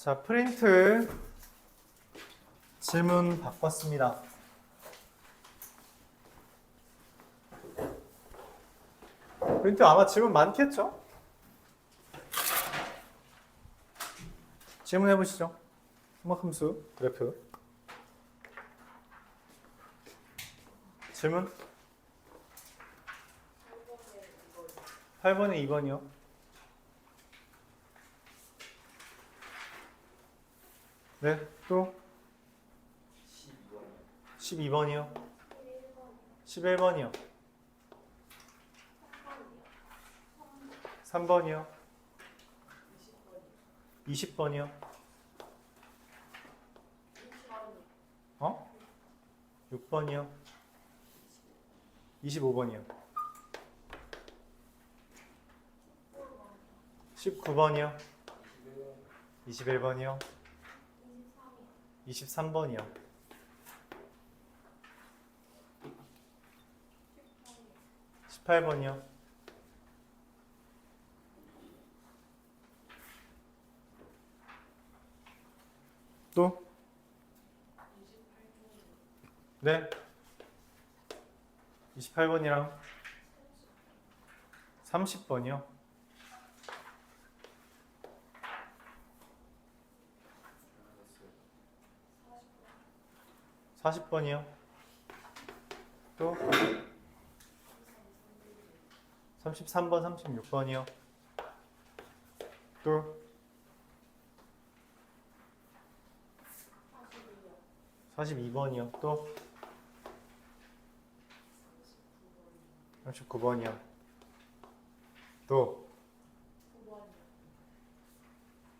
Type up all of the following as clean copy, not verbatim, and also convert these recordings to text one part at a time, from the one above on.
자, 프린트 질문 바꿨습니다. 프린트 아마 질문 많겠죠? 질문해 보시죠. 음악함수 그래프 질문 8번에 2번이요. 네, 또 12번이요. 11번이요. 3번이요. 20번이요. 어? 6번이요. 25번이요. 19번이요. 21번이요. 23번이요. 18번이요. 또? 네. 28번이랑 30번이요. 40번이요. 또 33번, 36번이요. 또 42번이요. 또 39번이요. 또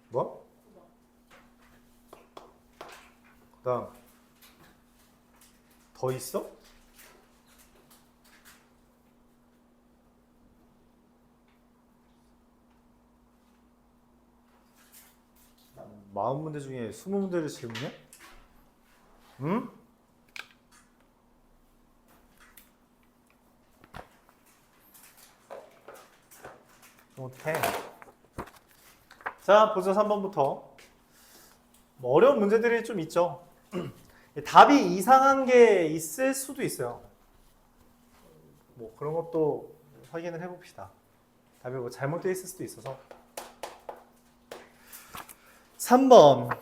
뭐? 그 다음 더 있어? 마흔 문제 중에 20문제를 질문해? 응? 못해. 자, 보죠. 3번부터. 뭐 어려운 문제들이 좀 있죠. 답이 이상한 게 있을 수도 있어요. 뭐 그런 것도 확인을 해봅시다. 답이 뭐 잘못되어 있을 수도 있어서. 3번.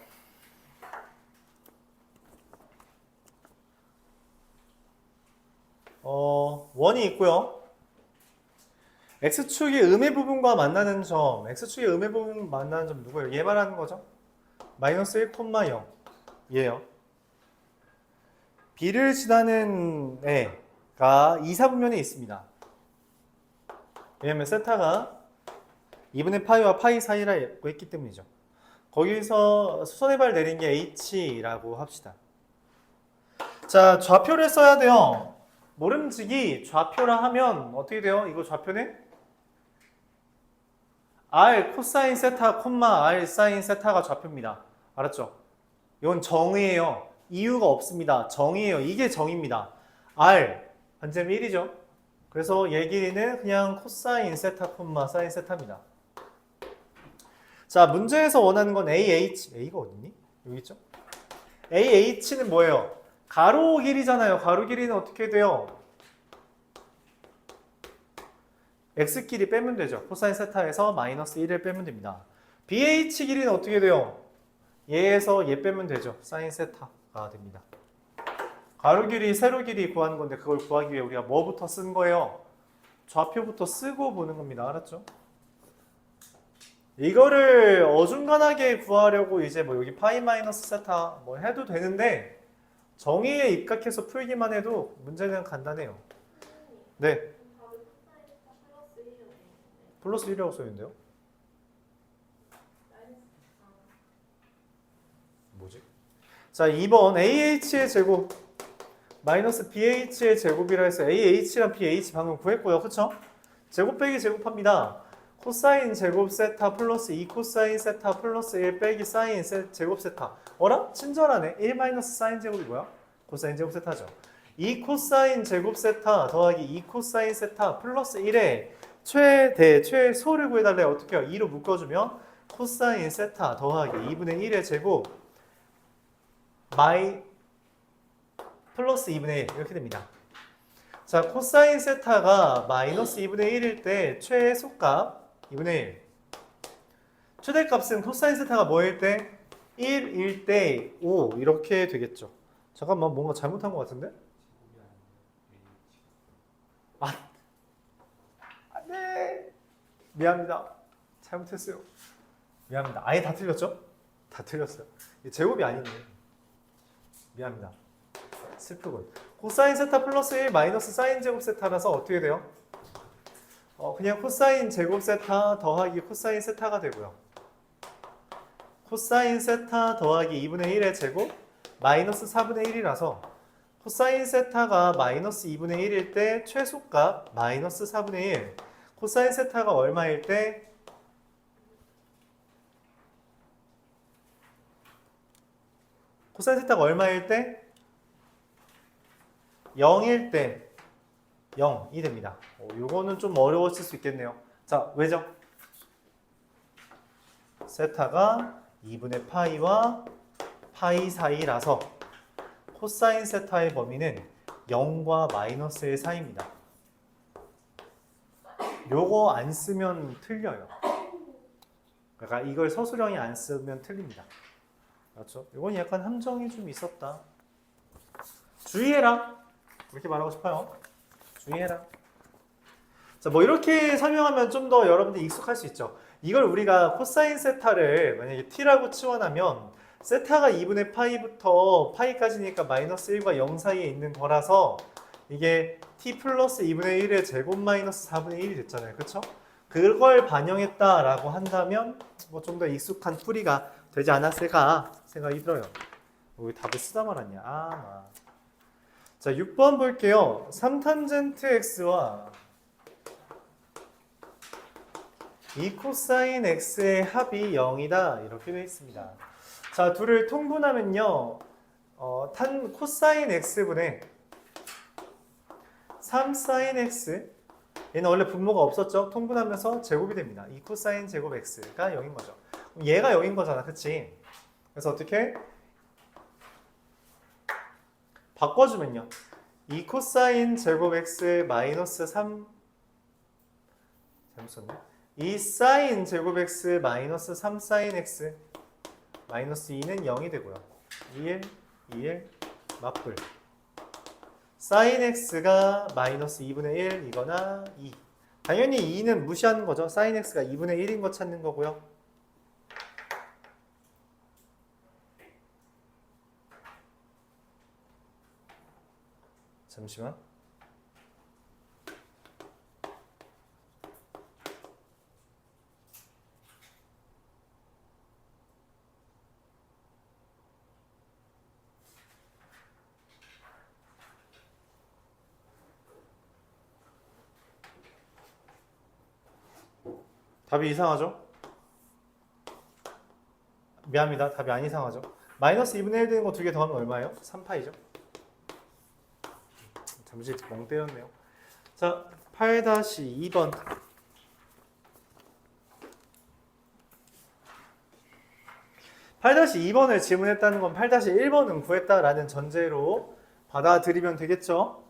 원이 있고요. X축의 음의 부분과 만나는 점, X축의 음의 부분 만나는 점 누구예요? 얘 말하는 거죠? 마이너스 1,0 얘요. B를 지나는 애가 이사분면에 있습니다. 왜냐면 세타가 2분의 파이와 파이 사이라고 했기 때문이죠. 거기서 수선의 발 내린 게 H라고 합시다. 자, 좌표를 써야 돼요. 모름지기 좌표라 하면 어떻게 돼요? 이거 좌표는 R 코사인 세타 콤마 R 사인 세타가 좌표입니다. 알았죠? 이건 정의예요. 이유가 없습니다. 정의예요. 이게 정의입니다. R 반지름 1이죠. 그래서 얘 길이는 그냥 코사인 세타 콤마 사인 세타입니다. 자, 문제에서 원하는 건 AH. A가 어딨니? 여기 있죠? AH는 뭐예요? 가로 길이잖아요. 가로 길이는 어떻게 돼요? X 길이 빼면 되죠. 코사인 세타에서 마이너스 1을 빼면 됩니다. BH 길이는 어떻게 돼요? 얘에서 얘 빼면 되죠. 사인 세타가 됩니다. 가로 길이, 세로 길이 구하는 건데 그걸 구하기 위해 우리가 뭐부터 쓴 거예요? 좌표부터 쓰고 보는 겁니다. 알았죠? 이거를 어중간하게 구하려고 이제 뭐 여기 파이 마이너스 세타 뭐 해도 되는데 정의에 입각해서 풀기만 해도 문제는 간단해요. 네. 플러스 1이라고 써있는데요? 뭐지? 자, 2번 AH의 제곱 마이너스 BH의 제곱이라 해서 AH랑 BH 방금 구했고요. 그쵸? 제곱 빼기 제곱합니다. 코사인 제곱 세타 플러스 2 코사인 세타 플러스 1 빼기 사인 제곱 세타. 어라? 친절하네. 1 마이너스 사인 제곱이 뭐야? 코사인 제곱 세타죠. 2 코사인 제곱 세타 더하기 2 코사인 세타 플러스 1의 최소를 구해달래요. 어떻게 해요? 2로 묶어주면 코사인 세타 더하기 2분의 1의 제곱 마이 플러스 2분의 1 이렇게 됩니다. 자, 코사인 세타가 마이너스 2분의 1일 때 최소값 2분의 1. 최대값은 코사인 세타가 뭐일 때? 1일 때 5 이렇게 되겠죠. 잠깐만 뭔가 잘못한 것 같은데? 안돼. 미안합니다. 잘못했어요. 미안합니다. 아예 다 틀렸죠? 다 틀렸어요. 제곱이 아닌데. 미안합니다. 슬프군. 코사인 세타 플러스 1 마이너스 사인 제곱 세타라서 어떻게 돼요? 그냥 코사인 제곱 세타 더하기 코사인 세타가 되고요. 코사인 세타 더하기 2분의 1의 제곱 마이너스 4분의 1이라서 코사인 세타가 마이너스 2분의 1일 때 최소값 마이너스 4분의 1. 코사인 세타가 얼마일 때? 코사인 세타가 얼마일 때? 0일 때 0이 됩니다. 요거는 좀 어려웠을 수 있겠네요. 자, 왜죠? 세타가 2분의 파이와 파이 사이라서 코사인 세타의 범위는 0과 마이너스 1 사이입니다. 요거 안 쓰면 틀려요. 그러니까 이걸 서술형이 안 쓰면 틀립니다. 그렇죠? 이건 약간 함정이 좀 있었다. 주의해라. 그렇게 말하고 싶어요. 주의해라. 자, 뭐 이렇게 설명하면 좀 더 여러분들 익숙할 수 있죠. 이걸 우리가 코사인 세타를 만약에 t라고 치환하면 세타가 2분의 파이부터 파이까지니까 마이너스 1과 0 사이에 있는 거라서 이게 t 플러스 2분의 1의 제곱 마이너스 4분의 1이 됐잖아요. 그렇죠? 그걸 반영했다라고 한다면 뭐 좀 더 익숙한 풀이가 되지 않았을까 생각이 들어요. 왜 답을 쓰다 말았냐. 자, 6번 볼게요. 3탄젠트 x와 2 코사인 x의 합이 0이다 이렇게 되어 있습니다. 자, 둘을 통분하면요 코사인 x분의 3 사인 x, 얘는 원래 분모가 없었죠. 통분하면서 제곱이 됩니다. 2 코사인 제곱 x가 0인 거죠. 그럼 얘가 0인 거잖아, 그치? 그래서 어떻게? 바꿔주면요 2 코사인 제곱 x 마이너스 3 잘못 썼네. 2 사인 제곱 x 마이너스 3 사인 x 마이너스 2는 0이 되고요. 2일 맞불. 사인 x가 마이너스 2분의 1 이거나 2. 당연히 2는 무시하는 거죠. 사인 x가 2분의 1인 거 찾는 거고요. 잠시만. 답이 이상하죠? 미안합니다. 답이 안 이상하죠? 마이너스 2분의 1 되는 거 두 개 더하면 얼마예요? 3파이죠? 잠시 멍 때렸네요. 자, 8-2번. 8-2번을 질문했다는 건 8-1번은 구했다라는 전제로 받아들이면 되겠죠?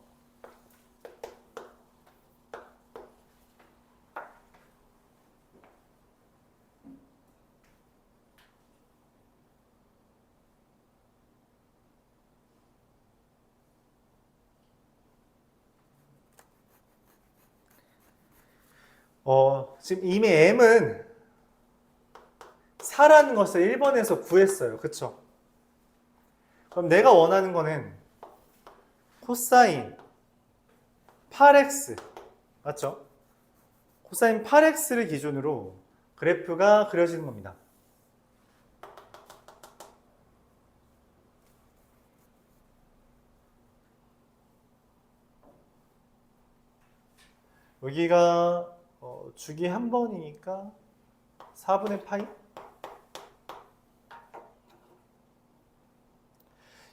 지금 이미 m은 4라는 것을 1번에서 구했어요. 그쵸? 그럼 내가 원하는 거는 코사인 8x 맞죠? 코사인 8x를 기준으로 그래프가 그려지는 겁니다. 여기가 주기 한 번이니까 4분의 파이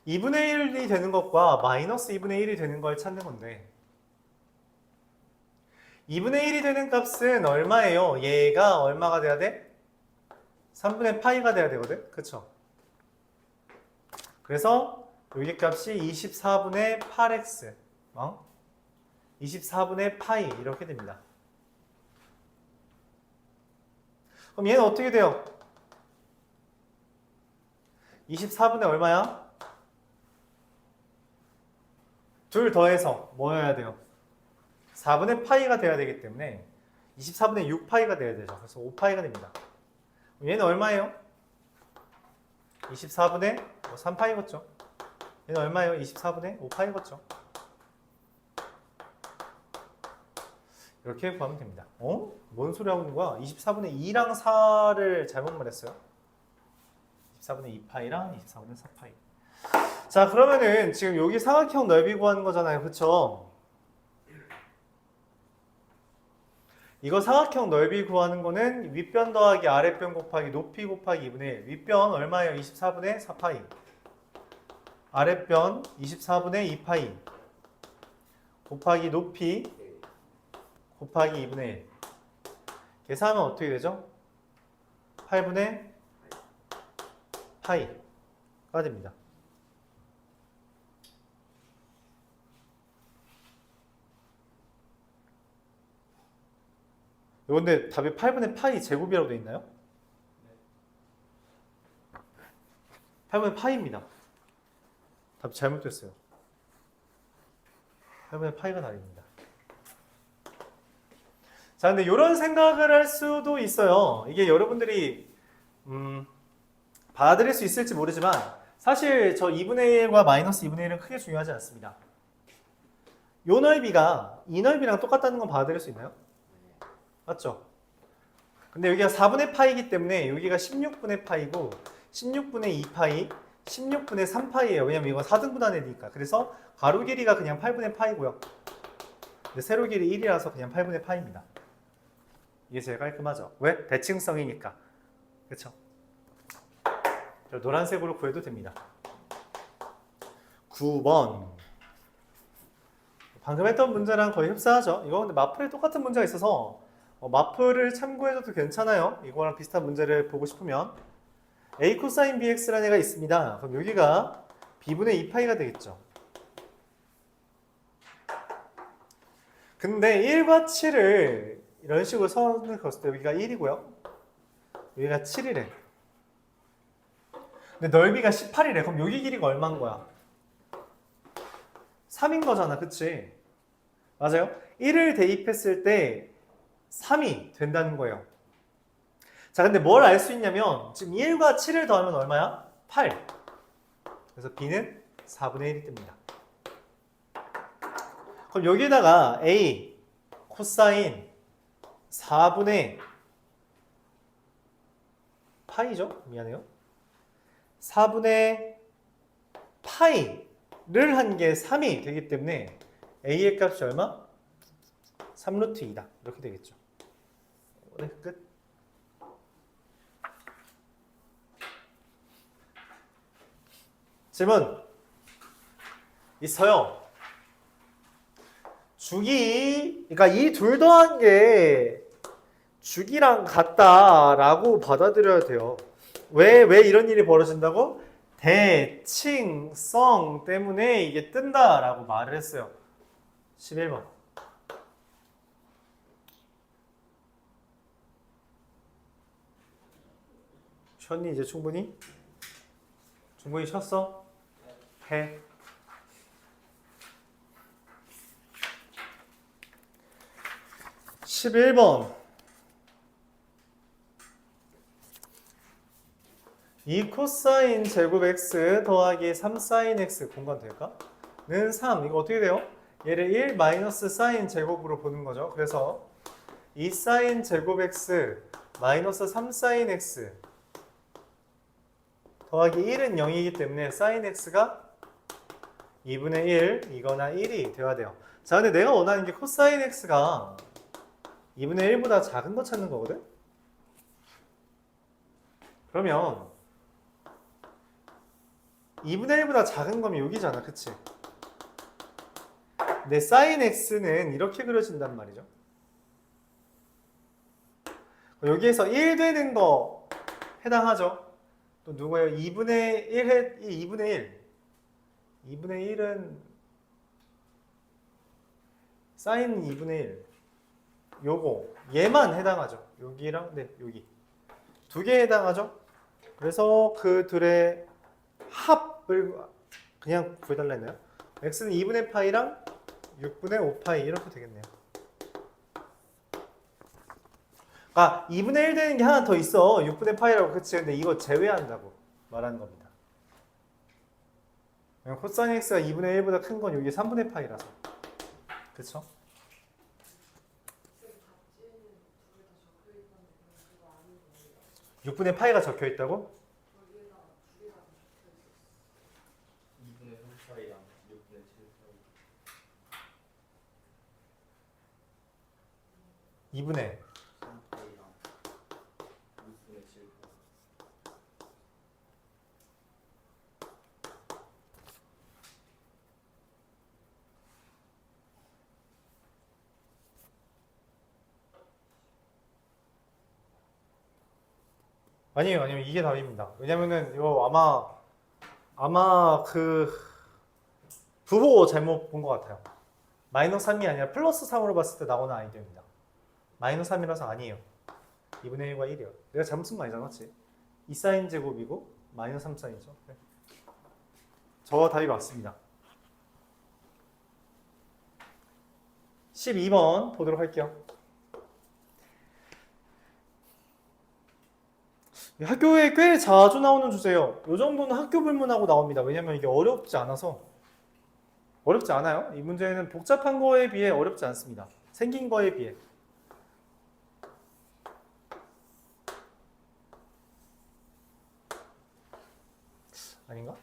2분의 1이 되는 것과 마이너스 2분의 1이 되는 걸 찾는 건데 2분의 1이 되는 값은 얼마예요? 얘가 얼마가 돼야 돼? 3분의 파이가 돼야 되거든. 그쵸? 그래서 여기 값이 24분의 8x 24분의 파이 이렇게 됩니다. 그럼 얘는 어떻게 돼요? 24분의 얼마야? 둘 더해서 뭐여야 돼요? 4분의 파이가 돼야 되기 때문에 24분의 6파이가 돼야 되죠. 그래서 5파이가 됩니다. 얘는 얼마예요? 24분의 3파이겠죠. 얘는 얼마예요? 24분의 5파이겠죠. 이렇게 구하면 됩니다. 뭔 소리 하고 있는 거야? 24분의 2랑 4를 잘못 말했어요. 24분의 2파이랑 24분의 4파이. 자, 그러면은 지금 여기 사각형 넓이 구하는 거잖아요. 그쵸? 이거 사각형 넓이 구하는 거는 윗변 더하기 아랫변 곱하기 높이 곱하기 2분의 1. 윗변 얼마예요? 24분의 4파이. 아랫변 24분의 2파이. 곱하기 높이 곱하기 2분의 1. 계산하면 어떻게 되죠? 8분의 파이가 됩니다. 근데 답이 8분의 파이 제곱이라고 되어 있나요? 8분의 파이입니다. 답이 잘못됐어요. 8분의 파이가 답입니다. 자, 근데 이런 생각을 할 수도 있어요. 이게 여러분들이 받아들일 수 있을지 모르지만 사실 저 2분의 1과 마이너스 2분의 1은 크게 중요하지 않습니다. 요 넓이가 이 넓이랑 똑같다는 건 받아들일 수 있나요? 맞죠? 근데 여기가 4분의 파이기 때문에 여기가 16분의 파이고 16분의 2파이, 16분의 3파이예요. 왜냐면 이건 4등분하니까. 그래서 가로 길이가 그냥 8분의 파이고요. 근데 세로 길이 1이라서 그냥 8분의 파이입니다. 이게 제일 깔끔하죠. 왜? 대칭성이니까. 그렇죠? 노란색으로 구해도 됩니다. 9번. 방금 했던 문제랑 거의 흡사하죠. 이거 근데 마플에 똑같은 문제가 있어서 마플을 참고해줘도 괜찮아요. 이거랑 비슷한 문제를 보고 싶으면 a 코사인 bx라는 애가 있습니다. 그럼 여기가 b분의 2파이가 되겠죠. 근데 1과 7을 이런 식으로 선을 그었을 때 여기가 1이고요. 여기가 7이래. 근데 넓이가 18이래. 그럼 여기 길이가 얼마인 거야? 3인 거잖아. 그치? 맞아요? 1을 대입했을 때 3이 된다는 거예요. 자, 근데 뭘 알 수 있냐면 지금 1과 7을 더하면 얼마야? 8. 그래서 b는 4분의 1이 뜹니다. 그럼 여기다가 a 코사인 4분의 파이죠? 미안해요. 4분의 파이를 한 게 3이 되기 때문에 a의 값이 얼마? 3루트 2다. 이렇게 되겠죠. 네, 끝. 질문 있어요. 주기, 그러니까 이 둘 더한 게 주기랑 같다라고 받아들여야 돼요. 왜 이런 일이 벌어진다고? 대칭성 때문에 이게 뜬다라고 말을 했어요. 11번. 쉬었니 이제 충분히? 충분히 쉬었어? 해. 11번. 2 코사인 제곱 x 더하기 3 사인 x 공간될까? 는 3. 이거 어떻게 돼요? 얘를 1 마이너스 사인 제곱으로 보는 거죠. 그래서 2 사인 제곱 x 마이너스 3 사인 x 더하기 1은 0이기 때문에 사인 x가 2분의 1 이거나 1이 되어야 돼요. 자, 근데 내가 원하는 게 코사인 x가 2분의 1보다 작은 거 찾는 거거든? 그러면 2분의 1보다 작은 거면 여기잖아. 그치? 근데 사인 x는 이렇게 그려진단 말이죠. 여기에서 1 되는 거 해당하죠. 또 누구예요? 2분의 1의 2분의 1. 2분의 1은 사인 2분의 1. 요거 얘만 해당하죠. 여기랑 네, 여기. 두 개 해당하죠. 그래서 그 둘의 합을 그냥 구해달라 했나요? x는 2분의 파이랑 6분의 5파이 이렇게 되겠네요. 아, 2분의 1 되는 게 하나 더 있어. 6분의 파이라고. 그치? 근데 이거 제외한다고 말하는 겁니다. 코사인 x가 2분의 1보다 큰 건 여기 3분의 파이라서. 그쵸? 6분의 파이가 적혀 있다고? 2분의 3파이랑 6분의 7파이 2분의 3파이랑 6분의 7파이 아니에요, 아니요. 이게 답입니다. 왜냐면은 이거 아마 그 부호 잘못 본 것 같아요. 마이너스 3이 아니라 플러스 3으로 봤을 때 나오는 아이디어입니다. 마이너스 3이라서 아니에요. 2분의 1과 1이요. 내가 잘못 쓴 거 아니잖아, 맞지? 2사인 제곱이고 마이너스 3사인이죠. 네. 저 답이 맞습니다. 12번 보도록 할게요. 학교에 꽤 자주 나오는 주제예요. 이 정도는 학교 불문하고 나옵니다. 왜냐면 이게 어렵지 않아서. 어렵지 않아요. 이 문제는 복잡한 거에 비해 어렵지 않습니다. 생긴 거에 비해. 아닌가?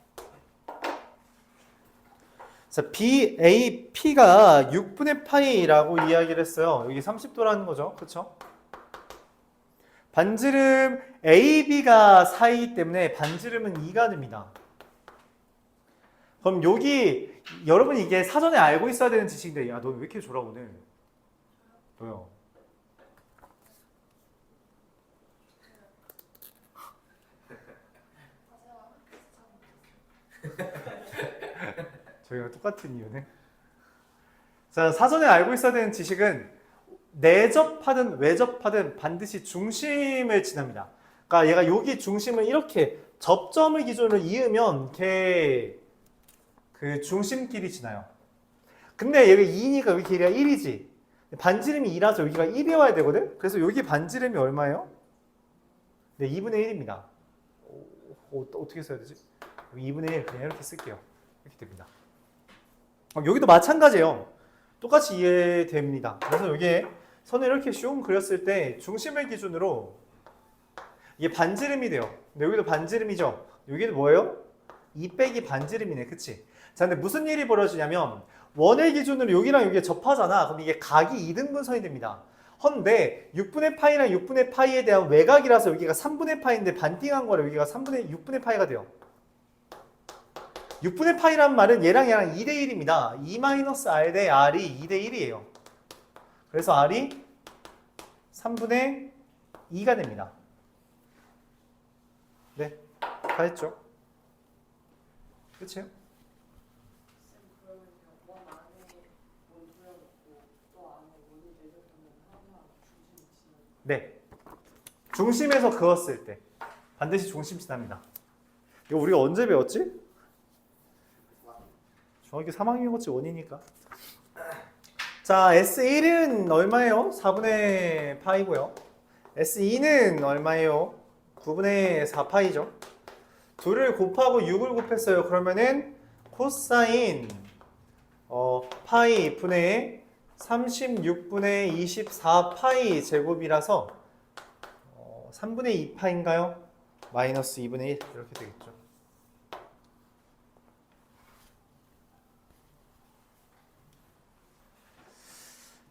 자, BAP가 6분의 파이라고 이야기를 했어요. 여기 30도라는 거죠. 그렇죠? 반지름 AB가 4이기 때문에 반지름은 2가 됩니다. 그럼 여기 여러분 이게 사전에 알고 있어야 되는 지식인데 야, 너 왜 이렇게 졸아 오늘? 너요. 저희가 똑같은 이유네. 자, 사전에 알고 있어야 되는 지식은 내접하든 외접하든 반드시 중심을 지납니다. 그러니까 얘가 여기 중심을 이렇게 접점을 기준으로 이으면 걔 그 중심끼리 지나요. 근데 얘가 2니까 여기 길이가 1이지. 반지름이 2라서 여기가 1이 와야 되거든? 그래서 여기 반지름이 얼마예요? 네, 2분의 1입니다. 어떻게 써야 되지? 2분의 1 그냥 이렇게 쓸게요. 이렇게 됩니다. 여기도 마찬가지예요. 똑같이 이해됩니다. 그래서 여기에 선을 이렇게 슝 그렸을 때 중심을 기준으로 이게 반지름이 돼요. 근데 여기도 반지름이죠. 여기도 뭐예요? 2 빼기 반지름이네. 그치? 자, 근데 무슨 일이 벌어지냐면 원의 기준으로 여기랑 여기가 접하잖아. 그럼 이게 각이 2등분선이 됩니다. 헌데 6분의 파이랑 6분의 파이에 대한 외곽이라서 여기가 3분의 파이인데 반띵한 거라 여기가 6분의 파이가 돼요. 6분의 파이란 말은 얘랑 2대 1입니다. 2-r 대 r이 2대 1이에요. 그래서 r이 3분의 2가 됩니다. 네, 다 했죠? 끝이에요? 네, 중심에서 그었을 때 반드시 중심 지납니다. 이거 우리가 언제 배웠지? 중학교 3학년이었지 원이니까. 자, S1은 얼마예요? 4분의 파이고요. S2는 얼마예요? 9분의 4파이죠. 둘을 곱하고 6을 곱했어요. 그러면은 코사인 파이 분의 36분의 24파이 제곱이라서 3분의 2파인가요? 마이너스 2분의 1 이렇게 되겠죠.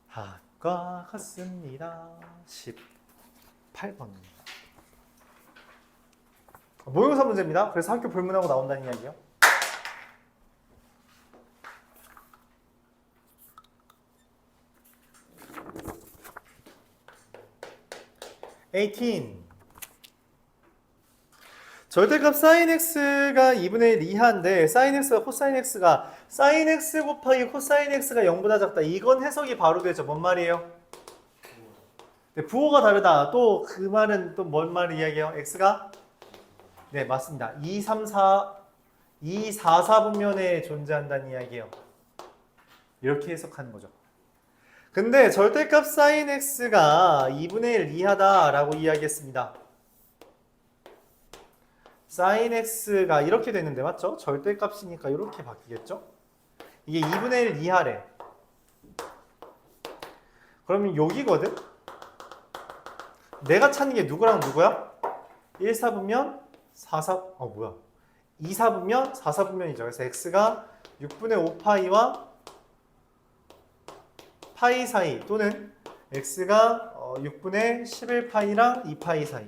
학과 같습니다. 18번입니다. 모의고사 문제입니다. 그래서 학교 불문하고 나온다는 이야기요. 절대값 sin x가 2분의 1 이하인데 sin x가 코사인 x가 sin x 곱하기 코사인 x가 0보다 작다. 이건 해석이 바로 되죠. 뭔 말이에요? 네, 부호가 다르다. 또 그 말은 또 뭔 말을 이야기해요? x가 네, 맞습니다. 2, 3, 4 2, 4, 4분면에 존재한다는 이야기예요. 이렇게 해석하는 거죠. 근데 절대값 sin x가 2분의 1 이하다라고 이야기했습니다. sin x가 이렇게 되는데 맞죠? 절대값이니까 이렇게 바뀌겠죠? 이게 2분의 1 이하래. 그러면 여기거든? 내가 찾는 게 누구랑 누구야? 1, 4분면 4, 4, 뭐야? 2, 4분면 4, 4분면이죠. 그래서 x가 6분의 5파이와 파이 사이 또는 x가 6분의 11파이랑 2파이 사이.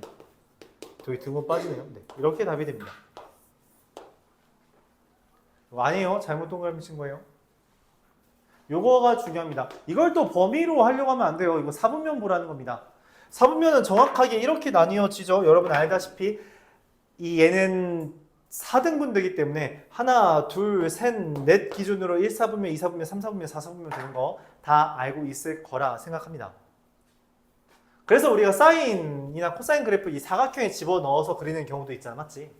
저기 등분 빠지네요. 네, 이렇게 답이 됩니다. 아니에요. 잘못 동그라미 친 거예요. 요거가 중요합니다. 이걸 또 범위로 하려고 하면 안 돼요. 이거 4분면 보라는 겁니다. 4분면은 정확하게 이렇게 나뉘어지죠. 여러분 알다시피 이 얘는 4등분되기 때문에 하나, 둘, 셋, 넷 기준으로 1, 4분면, 2, 4분면, 3, 4분면, 4, 4분면 되는 거 다 알고 있을 거라 생각합니다. 그래서 우리가 사인이나 코사인 그래프 이 사각형에 집어넣어서 그리는 경우도 있잖아. 맞지?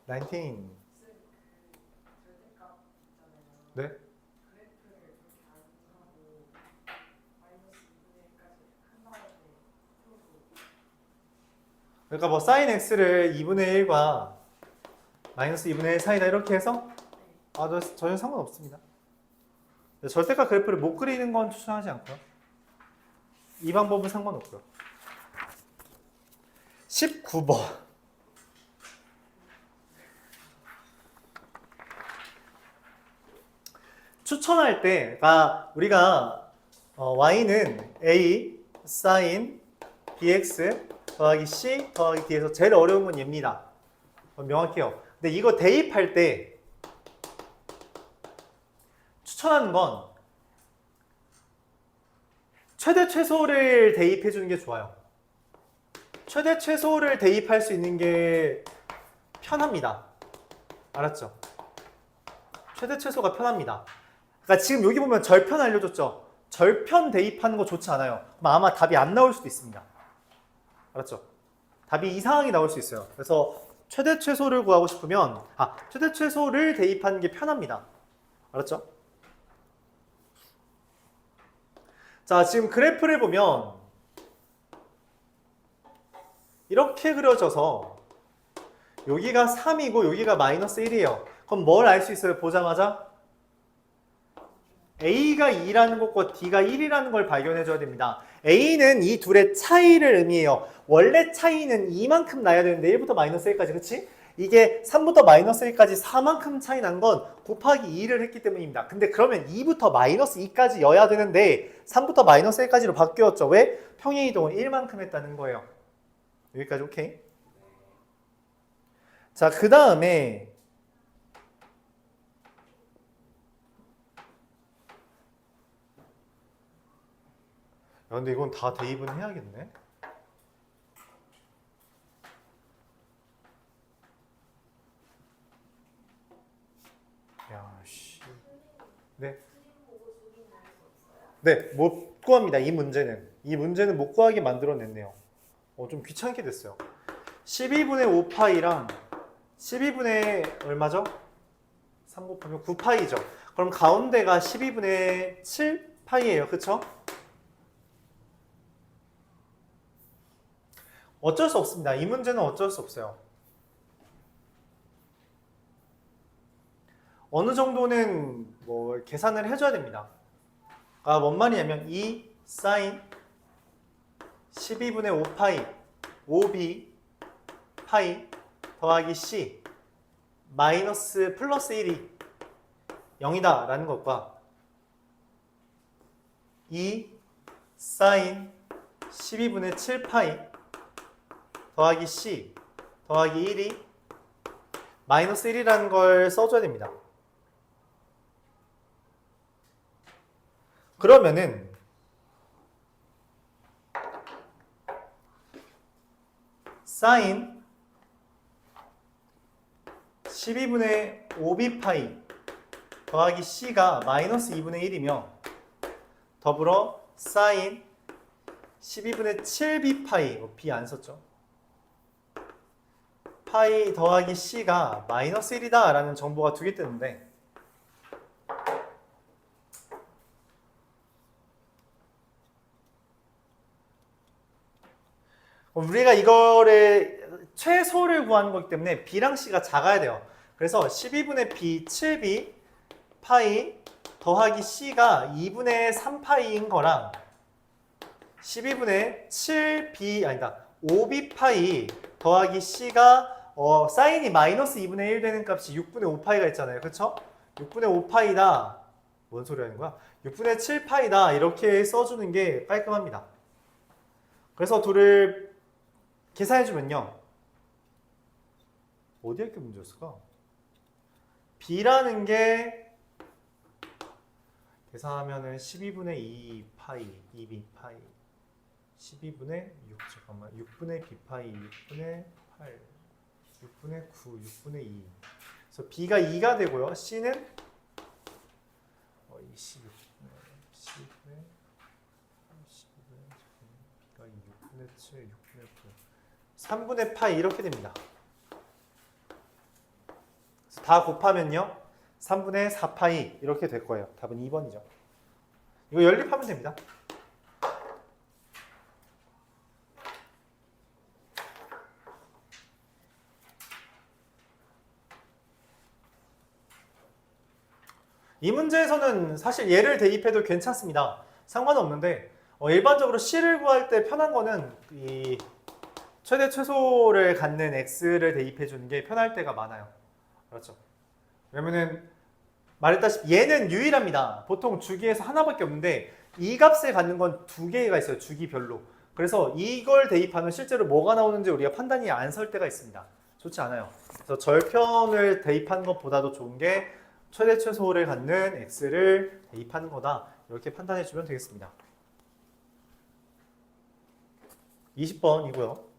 19. 네? 그러니까 뭐 사인 x를 2분의 1과 마이너스 2분의 1 사이다 이렇게 해서 전혀 상관없습니다. 절대값 그래프를 못 그리는 건 추천하지 않고요. 이 방법은 상관없고요. 19번. 추천할 때가 우리가 y는 a sin bx 더하기 c 더하기 d에서 제일 어려운 건 얘입니다. 명확해요. 근데 이거 대입할 때 추천하는 건 최대 최소를 대입해 주는 게 좋아요. 최대 최소를 대입할 수 있는 게 편합니다. 알았죠? 최대 최소가 편합니다. 그러니까 지금 여기 보면 절편 알려줬죠? 절편 대입하는 거 좋지 않아요. 그럼 아마 답이 안 나올 수도 있습니다. 알았죠? 답이 이상하게 나올 수 있어요. 그래서 최대 최소를 구하고 싶으면 최대 최소를 대입하는 게 편합니다. 알았죠? 자, 지금 그래프를 보면 이렇게 그려져서 여기가 3이고 여기가 마이너스 1이에요. 그럼 뭘 알 수 있어요? 보자마자 A가 2라는 것과 D가 1이라는 걸 발견해 줘야 됩니다. A는 이 둘의 차이를 의미해요. 원래 차이는 이만큼 나야 되는데 1부터 마이너스 1까지, 그치? 이게 3부터 마이너스 1까지 4만큼 차이 난 건 곱하기 2를 했기 때문입니다. 근데 그러면 2부터 마이너스 2까지 여야 되는데 3부터 마이너스 1까지로 바뀌었죠. 왜? 평행 이동을 1만큼 했다는 거예요. 여기까지 오케이? 자, 그 다음에 근데 이건 다 대입은 해야겠네. 야, 씨. 네. 네, 못 구합니다. 이 문제는 못 구하게 만들어냈네요. 좀 귀찮게 됐어요. 12분의 5파이랑 12분의 얼마죠? 3 곱하면 9파이죠. 그럼 가운데가 12분의 7파이예요. 그쵸? 어쩔 수 없습니다. 이 문제는 어쩔 수 없어요. 어느 정도는 뭐 계산을 해줘야 됩니다. 뭔 말이냐면 2 sin 12분의 5파이 5b 파이 더하기 c 마이너스 플러스 1이 0이다 라는 것과 2 sin 12분의 7파이 더하기 c 더하기 1이 마이너스 1이라는 걸 써줘야 됩니다. 그러면은 사인 12분의 5b파이 더하기 c가 마이너스 2분의 1이며 더불어 사인 12분의 7b파이 b 안 썼죠. 파이 더하기 c가 마이너스 1이다 라는 정보가 두 개 뜨는데 우리가 이거를 최소를 구하는 거기 때문에 b랑 c가 작아야 돼요. 그래서 12분의 b 7b 파이 더하기 c가 2분의 3파이인 거랑 12분의 7b 아니다 5b 파이 더하기 c가 사인이 마이너스 2분의 1 되는 값이 6분의 5파이가 있잖아요. 그쵸? 6분의 5파이다. 뭔 소리 하는 거야? 6분의 7파이다. 이렇게 써주는 게 깔끔합니다. 그래서 둘을 계산해주면요. 어디에 이렇게 문제였을까? b라는 게 계산하면은 12분의 2파이, 2b 파이 12분의 6, 잠깐만 6분의 b파이, 6분의 8 6분의 9, 6분의 2 그래서 b가 2가 되고요. c는 10분의 b가 6분의 7, 6분의 9 3분의 파이 이렇게 됩니다. 그래서 다 곱하면요 3분의 4파이 이렇게 될 거예요. 답은 2번이죠. 이거 연립하면 됩니다. 이 문제에서는 사실 얘를 대입해도 괜찮습니다. 상관은 없는데 일반적으로 c를 구할 때 편한 거는 이 최대 최소를 갖는 x를 대입해 주는 게 편할 때가 많아요. 그렇죠? 왜냐면은 말했다시피 얘는 유일합니다. 보통 주기에서 하나밖에 없는데 이 값을 갖는 건 두 개가 있어요. 주기별로. 그래서 이걸 대입하면 실제로 뭐가 나오는지 우리가 판단이 안 설 때가 있습니다. 좋지 않아요. 그래서 절편을 대입하는 것보다도 좋은 게 최대 최소를 갖는 x를 대입하는 거다. 이렇게 판단해 주면 되겠습니다. 20번이고요.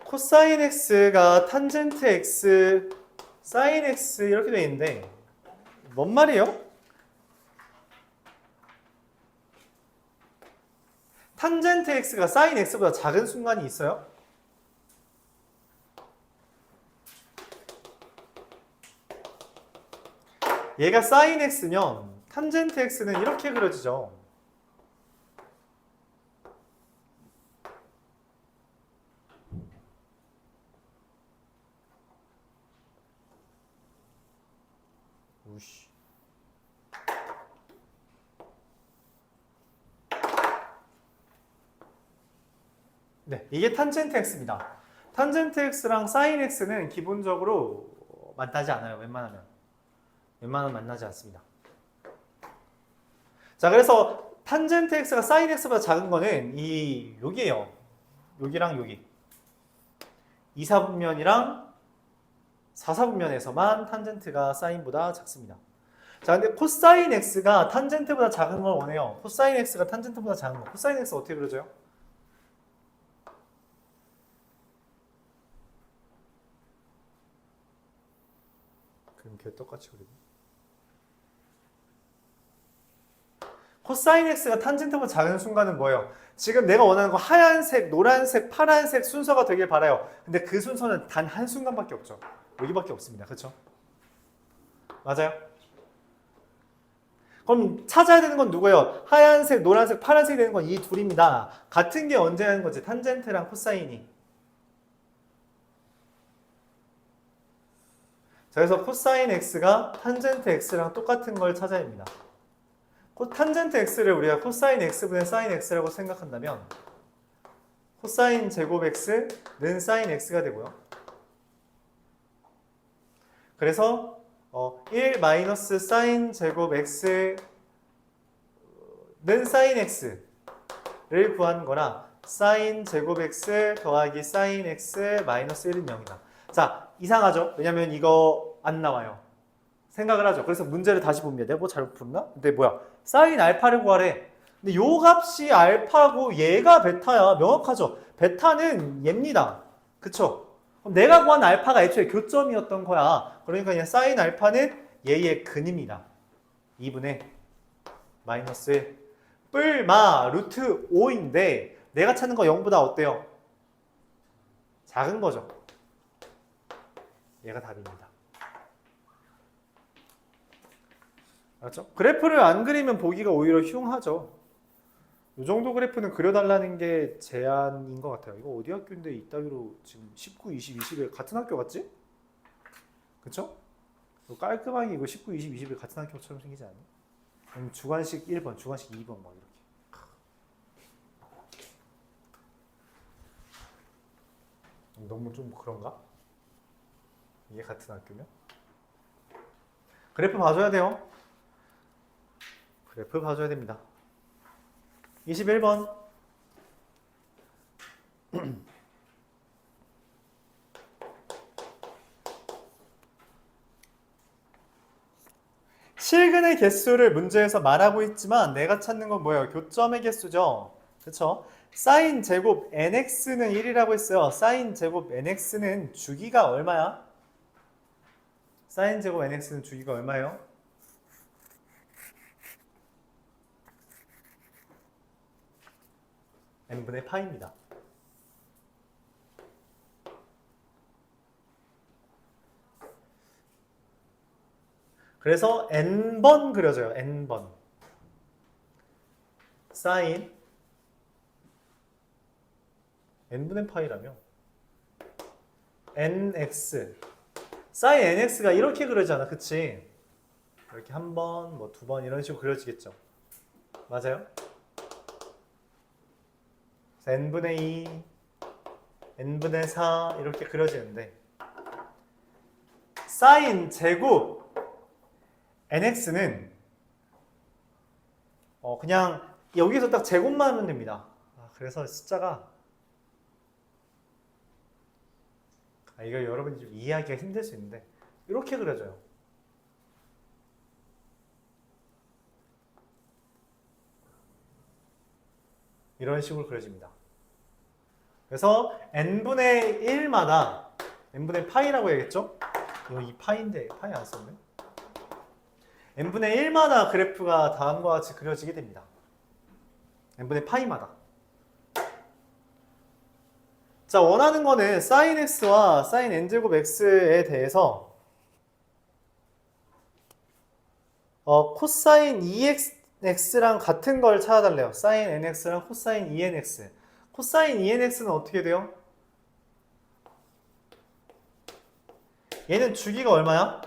코사인 x가 탄젠트 x, 사인 x 이렇게 돼 있는데 뭔 말이에요? 탄젠트 x가 사인 x보다 작은 순간이 있어요? 얘가 사인 x면 탄젠트 x는 이렇게 그려지죠. 우씨. 네, 이게 탄젠트 x입니다. 탄젠트 x랑 사인 x는 기본적으로 만나지 않아요. 웬만하면 만나지 않습니다. 자, 그래서 탄젠트 x가 사인 x보다 작은 거는 여기에요. 여기랑 여기. 2사분면이랑 4사분면에서만 탄젠트가 사인보다 작습니다. 자, 근데 코사인 x가 탄젠트보다 작은 걸 원해요. 코사인 x가 탄젠트보다 작은 거. 코사인 x 어떻게 그려져요? 그럼 걔 똑같이 그리고. 코사인 x가 탄젠트보다 작은 순간은 뭐예요? 지금 내가 원하는 거 하얀색, 노란색, 파란색 순서가 되길 바라요. 근데 그 순서는 단 한 순간밖에 없죠. 여기밖에 없습니다. 그렇죠? 맞아요? 그럼 찾아야 되는 건 누구예요? 하얀색, 노란색, 파란색이 되는 건 이 둘입니다. 같은 게 언제 하는 거지? 탄젠트랑 코사인이. 자, 그래서 코사인 x가 탄젠트 x랑 똑같은 걸 찾아야 합니다. 탄젠트 x를 우리가 코사인 x분의 사인 x라고 생각한다면 코사인 제곱 x는 사인 x가 되고요. 그래서 1 마이너스 사인 제곱 x는 사인 x를 구하는 거라 사인 제곱 x 더하기 사인 x 마이너스 1은 0이다. 자, 이상하죠? 왜냐면 이거 안 나와요. 생각을 하죠. 그래서 문제를 다시 봅니다. 내가 뭐 잘못 풀었나? 근데 뭐야? 사인 알파를 구하래. 근데 요 값이 알파고 얘가 베타야. 명확하죠? 베타는 얘입니다. 그쵸? 그럼 내가 구한 알파가 애초에 교점이었던 거야. 그러니까 그냥 사인 알파는 얘의 근입니다. 2분의 마이너스 1 뿔마 루트 5인데 내가 찾는 거 0보다 어때요? 작은 거죠. 얘가 답입니다. 알았죠? 그래프를 안 그리면 보기가 오히려 흉하죠. 이 정도 그래프는 그려달라는 게 제안인 것 같아요. 이거 어디 학교인데 이따위로 지금 19, 20, 20에 같은 학교 같지? 그쵸? 깔끔하게 이거 19, 20, 20에 같은 학교처럼 생기지 않니? 그럼 주관식 1번, 주관식 2번 막 이렇게. 너무 좀 그런가? 이게 같은 학교면? 그래프 봐줘야 돼요. 그래프 봐줘야 됩니다. 21번. 실근의 개수를 문제에서 말하고 있지만 내가 찾는 건 뭐예요? 교점의 개수죠. 그쵸? 사인 제곱 nx는 1이라고 했어요. 사인 제곱 nx는 주기가 얼마야? 사인 제곱 nx는 주기가 얼마예요? n분의 파입니다. 그래서 n번 그려져요. n번. 사인 n분의 파이라며 nx 사인 nx가 이렇게 그려지잖아. 그치? 이렇게 한 번, 뭐 두 번 이런 식으로 그려지겠죠. 맞아요? n분의 2, n분의 4 이렇게 그려지는데 사인 제곱 nx는 그냥 여기서 딱 제곱만 하면 됩니다. 그래서 숫자가 이거 여러분이 좀 이해하기가 힘들 수 있는데 이렇게 그려져요. 이런 식으로 그려집니다. 그래서 n분의 1마다 n분의 파이라고 해야겠죠? 이거 이 파인데 파이 안 썼네. n분의 1마다 그래프가 다음과 같이 그려지게 됩니다. n분의 파이마다. 자, 원하는 거는 sin x와 sin n제곱 x에 대해서 코사인 2x랑 같은 걸 찾아달래요. sin nx랑 코사인 2nx. 코사인 2nx는 어떻게 돼요? 얘는 주기가 얼마야?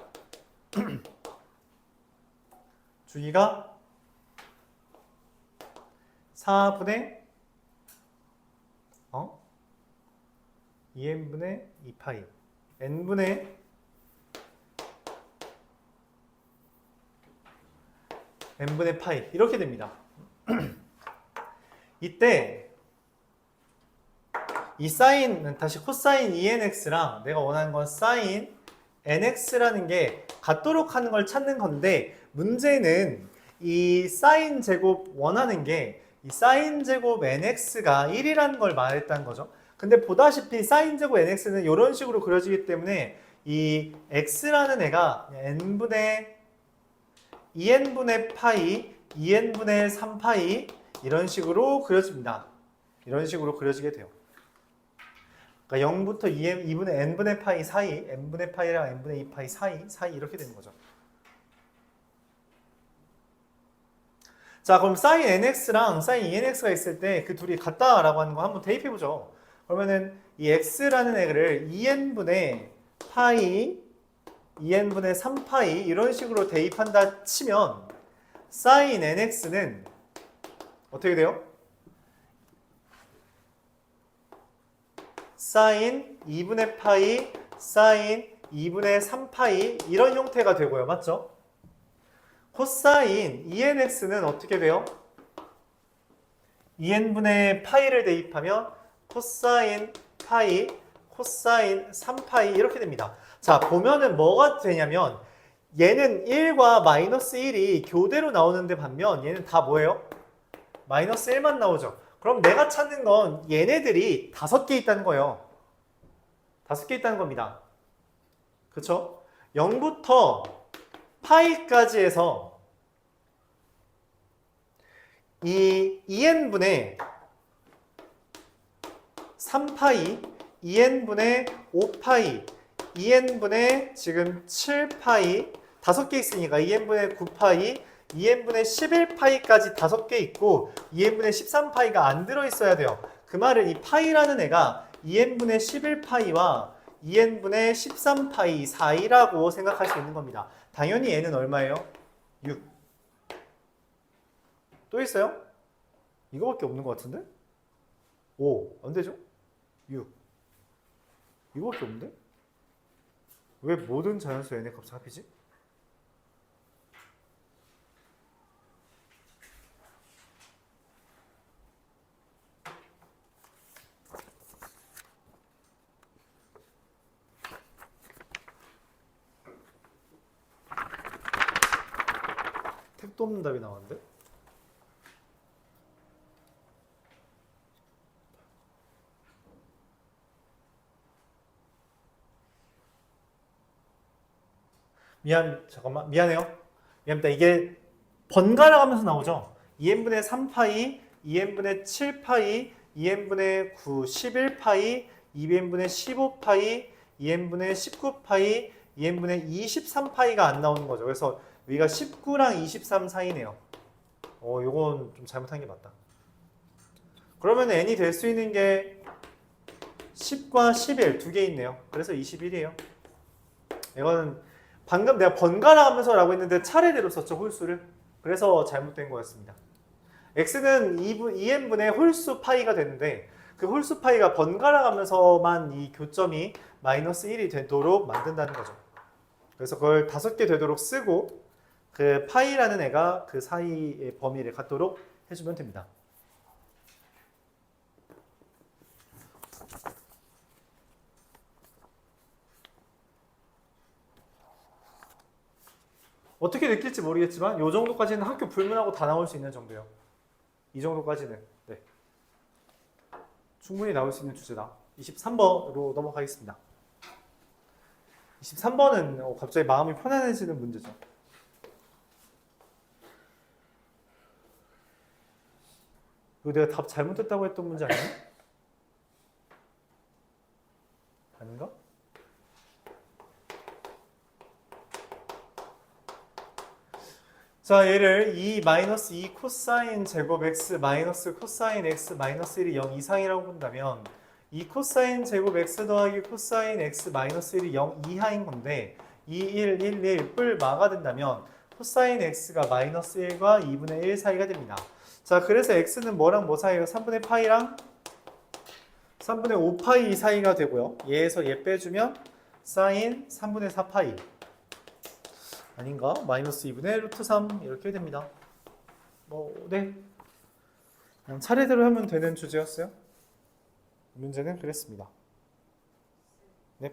주기가 4분의 2n분의 2파이 n분의 n분의 파이 이렇게 됩니다. 이때 이 사인 다시 코사인 2nx랑 내가 원하는 건 사인 nx라는 게 같도록 하는 걸 찾는 건데 문제는 이 사인 제곱 원하는 게 이 사인 제곱 nx가 1이라는 걸 말했다는 거죠. 근데 보다시피 사인 제곱 nx는 이런 식으로 그려지기 때문에 이 x라는 애가 n분의 2n분의 파이 2n분의 3파이 이런 식으로 그려집니다. 이런 식으로 그려지게 돼요. 그러니까 0부터 2분의 n분의 파이 사이 n분의 파이랑 n분의 2파이 사이 이렇게 되는 거죠. 자, 그럼 sin nx랑 sin 2nx가 있을 때 그 둘이 같다라고 하는 거 한번 대입해보죠. 그러면은 이 x라는 애를 2n분의 파이 2n분의 3파이 이런 식으로 대입한다 치면 sin nx는 어떻게 돼요? sin 2분의 파이 sin 2분의 3파이 이런 형태가 되고요. 맞죠? 코사인 2nx는 어떻게 돼요? 2n분의 파이를 대입하면 코사인 파이, 코사인 3파이 이렇게 됩니다. 자, 보면은 뭐가 되냐면 얘는 1과 마이너스 1이 교대로 나오는데 반면 얘는 다 뭐예요? 마이너스 1만 나오죠. 그럼 내가 찾는 건 얘네들이 5개 있다는 거예요. 5개 있다는 겁니다. 그쵸? 0부터 파이까지 해서 이 2n분의 3파이, 2n분의 5파이, 2n분의 지금 7파이, 5개 있으니까 2n분의 9파이, 2n분의 11파이까지 5개 있고 2n분의 13파이가 안 들어있어야 돼요. 그 말은 이 파이라는 애가 2n분의 11파이와 2n분의 13파이 사이라고 생각할 수 있는 겁니다. 당연히 얘는 얼마예요? 6. 또 있어요? 이거밖에 없는 것 같은데? 5. 안 되죠? 6. 이거밖에 없는데? 왜 모든 자연수 n의 값을 합이지? 택도 없는 답이 나왔는데? 잠깐만, 미안해요. 미안합니다. 이게 번갈아 가면서 나오죠? 2n분의 3파이, 2n분의 7파이, 2n분의 9, 11파이, 2n분의 15파이, 2n분의 19파이, 2n분의 23파이가 안 나오는 거죠. 그래서 여기가 19랑 23 사이네요. 요건 좀 잘못한 게 맞다. 그러면 n이 될 수 있는 게 10과 11 두 개 있네요. 그래서 21이에요. 이거는 방금 내가 번갈아 가면서 라고 했는데 차례대로 썼죠, 홀수를. 그래서 잘못된 거였습니다. x는 2n분의 홀수 파이가 되는데 그 홀수 파이가 번갈아 가면서만 이 교점이 마이너스 1이 되도록 만든다는 거죠. 그래서 그걸 5개 되도록 쓰고 그 파이라는 애가 그 사이의 범위를 갖도록 해주면 됩니다. 어떻게 느낄지 모르겠지만 이 정도까지는 학교 불문하고 다 나올 수 있는 정도예요. 이 정도까지는. 네. 충분히 나올 수 있는 주제다. 23번으로 넘어가겠습니다. 23번은 갑자기 마음이 편안해지는 문제죠. 이거 내가 답 잘못했다고 했던 문제 아니야? 아닌가? 자, 얘를 2 코사인 제곱 x 마이너스 코사인 x 마이너스 1이 0 이상이라고 본다면 2 코사인 제곱 x 더하기 코사인 x 마이너스 1이 0 이하인 건데 2, 1, 1, 1 뿔 마가 된다면 코사인 x가 마이너스 1과 2분의 1 사이가 됩니다. 자, 그래서 x는 뭐랑 뭐 사이예요? 3분의 파이랑 3분의 5파이 사이가 되고요. 얘에서 얘 빼주면 사인 3분의 4파이 아닌가? 마이너스 2분의 루트 3 이렇게 됩니다. 네. 그냥 차례대로 하면 되는 주제였어요. 문제는 그랬습니다. 네.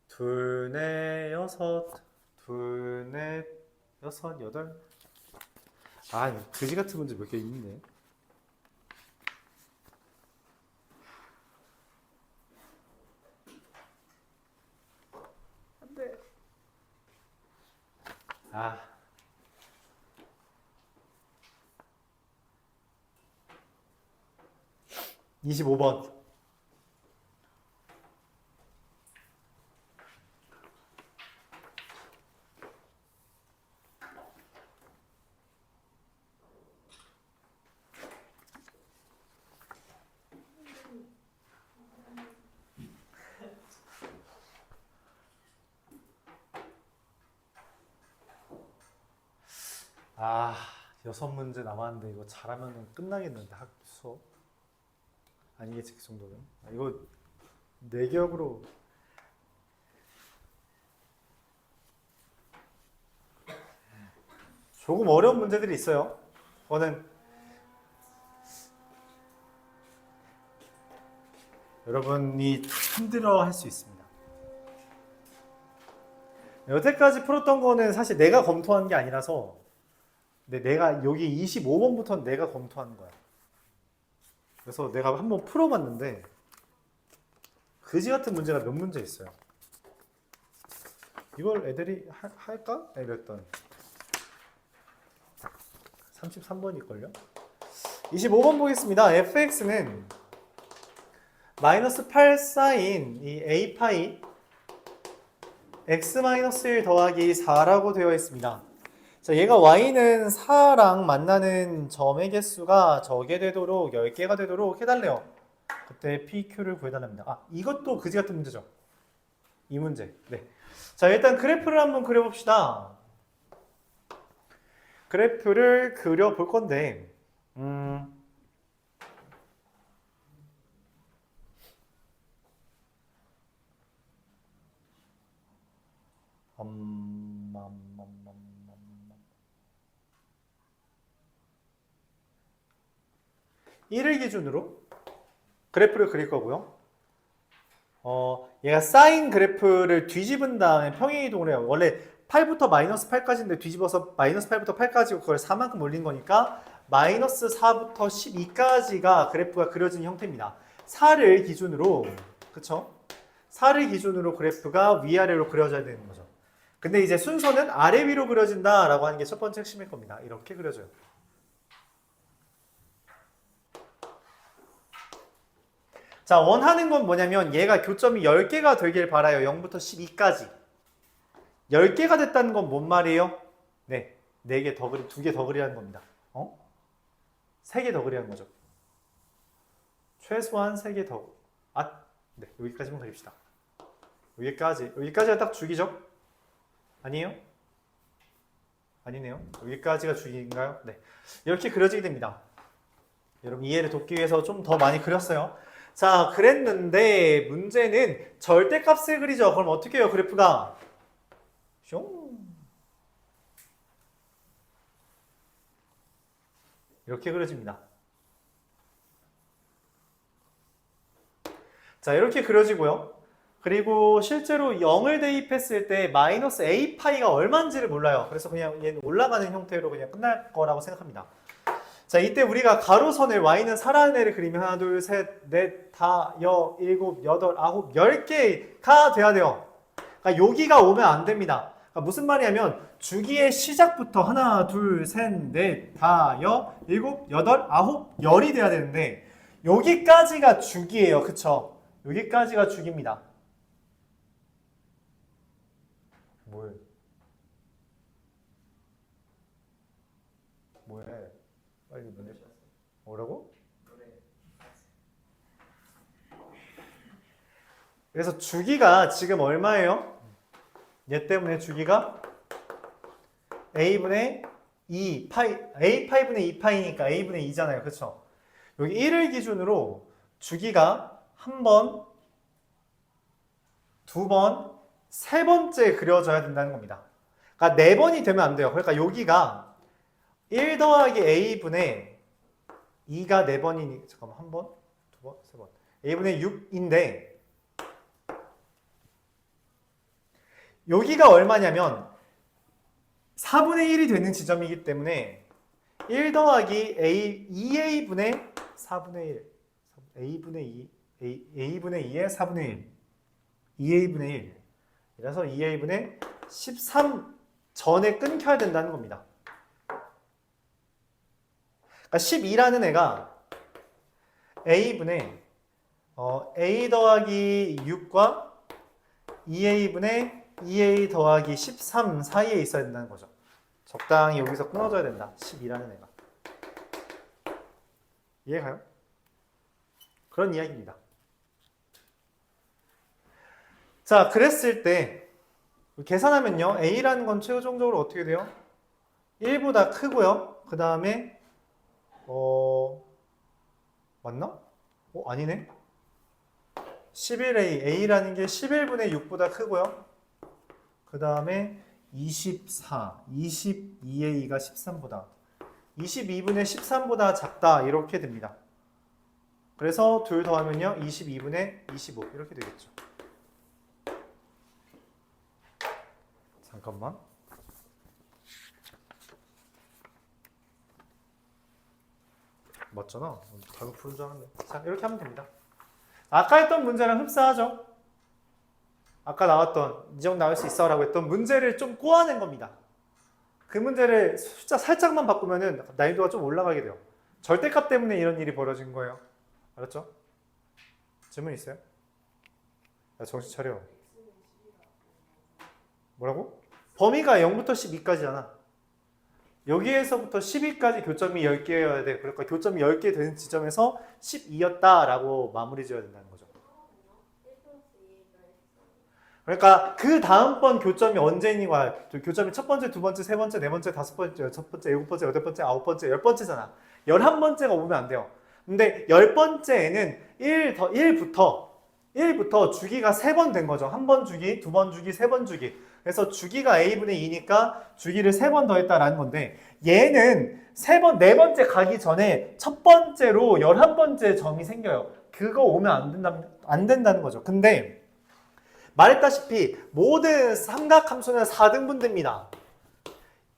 둘, 넷, 여섯, 둘, 넷, 여섯, 여덟. 아, 그지 같은 문제 몇 개 있네. 안 돼. 아. (25번) 아, 6문제 남았는데 이거 잘하면 끝나겠는데 수업 아니겠지 그 정도면. 이거 내격으로 조금 어려운 문제들이 있어요. 그거는 여러분이 힘들어 할 수 있습니다. 여태까지 풀었던 거는 사실 내가 검토한 게 아니라서 근데 내가 여기 25번부터는 내가 검토하는 거야. 그래서 내가 한번 풀어봤는데 그지 같은 문제가 몇 문제 있어요. 이걸 애들이 할까? 이랬더니 33번일걸요? 25번 보겠습니다. fx는 마이너스 8 사인 이 a파이 x-1 더하기 4라고 되어 있습니다. 자, 얘가 y는 4랑 만나는 점의 개수가 저게 되도록 10개가 되도록 해달래요. 그때 PQ를 구해달랍니다. 아, 이것도 그지 같은 문제죠. 이 문제. 네. 자, 일단 그래프를 한번 그려봅시다. 그래프를 그려볼 건데, (1을) 기준으로 그래프를 그릴 거고요. 얘가 사인 그래프를 뒤집은 다음에 평행이동을 해요. 원래 8부터 마이너스 8까지인데 뒤집어서 마이너스 8부터 8까지 그걸 4만큼 올린 거니까 마이너스 4부터 12까지가 그래프가 그려진 형태입니다. 4를 기준으로, 그쵸? 4를 기준으로 그래프가 위아래로 그려져야 되는 거죠. 근데 이제 순서는 아래 위로 그려진다라고 하는 게 첫 번째 핵심일 겁니다. 이렇게 그려져요. 자, 원하는 건 뭐냐면 얘가 교점이 10개가 되길 바라요. 0부터 12까지. 10개가 됐다는 건 뭔 말이에요? 네, 4개 더 그리, 2개 더 그리라는 겁니다. 3개 더 그리라는 거죠. 최소한 3개 더. 네, 여기까지만 그립시다. 여기까지가 딱 주기죠? 아니에요? 아니네요. 여기까지가 주기인가요? 네, 이렇게 그려지게 됩니다. 여러분 이해를 돕기 위해서 좀 더 많이 그렸어요. 자, 그랬는데 문제는 절대값을 그리죠. 그럼 어떻게 해요, 그래프가? 숑. 이렇게 그려집니다. 자, 이렇게 그려지고요. 그리고 실제로 0을 대입했을 때 마이너스 a파이가 얼마인지를 몰라요. 그래서 그냥 얘는 올라가는 형태로 그냥 끝날 거라고 생각합니다. 자, 이때 우리가 가로선을 y는 4라는 애를 그리면 하나, 둘, 셋, 넷, 다, 여, 일곱, 여덟, 아홉, 10개가 돼야 돼요. 그러니까 여기가 오면 안 됩니다. 그러니까 무슨 말이냐면 주기의 시작부터 하나, 둘, 셋, 넷, 다, 여, 일곱, 여덟, 아홉, 열이 돼야 되는데 여기까지가 주기예요. 그쵸? 여기까지가 주기입니다. 뭐해? 빨리 문제 뭐라고? 그래서 주기가 지금 얼마예요? 얘 때문에 주기가 a분의 2 파이, a 파이분의 2파이니까 a분의 2잖아요. 그쵸? 여기 1을 기준으로 주기가 한 번, 두 번, 세 번째 그려져야 된다는 겁니다. 그러니까 4번이 되면 안 돼요. 그러니까 여기가 1 더하기 a분의 2가 4번이니, 잠깐만, 한 번, 두 번, 세 번. a분의 6인데, 여기가 얼마냐면 4분의 1이 되는 지점이기 때문에 1 더하기 a, 2a분의 4분의 1, a분의 2, a분의 2의 4분의 1, 2a분의 1. 이래서 2a분의 13 전에 끊겨야 된다는 겁니다. 그러니까 12라는 애가 a분의 a 더하기 6과 2a분의 2a 더하기 13 사이에 있어야 된다는 거죠. 적당히 여기서 끊어져야 된다. 12라는 애가. 이해가요? 그런 이야기입니다. 자, 그랬을 때 계산하면요. a라는 건 최종적으로 어떻게 돼요? 1보다 크고요. 그 다음에 맞나? 아니네. 11a, a라는 게 11분의 6보다 크고요. 그 다음에 24, 22a가 13보다 22분의 13보다 작다 이렇게 됩니다. 그래서 둘 더하면요 22분의 25 이렇게 되겠죠. 잠깐만. 맞잖아. 잘못 푸른 줄 알았네. 자 이렇게 하면 됩니다. 아까 했던 문제랑 흡사하죠. 아까 나왔던 이 정도 나올 수 있어 라고 했던 문제를 좀 꼬아낸 겁니다. 그 문제를 숫자 살짝만 바꾸면은 난이도가 좀 올라가게 돼요. 절대값 때문에 이런 일이 벌어진 거예요. 알았죠? 질문 있어요? 야, 정신 차려. 뭐라고? 범위가 0부터 12까지잖아. 여기에서부터 12까지 교점이 10개여야 돼. 그러니까 교점이 10개 되는 지점에서 12였다라고 마무리 지어야 된다는 거죠. 그러니까 그 다음번 교점이 언제인 거야? 교점이 첫 번째, 두 번째, 세 번째, 네 번째, 다섯 번째, 여섯 번째, 일곱 번째, 여덟 번째, 아홉 번째, 열 번째잖아. 11번째가 오면 안 돼요. 근데 열 번째에는 1부터 주기가 3번 된 거죠. 한 번 주기, 두 번 주기, 세 번 주기. 그래서 주기가 a분의 2니까 주기를 3번 더했다라는 건데 얘는 네 번째 가기 전에 첫 번째로 11번째 점이 생겨요. 그거 오면 안 된다는 거죠. 근데 말했다시피 모든 삼각함수는 4등분됩니다.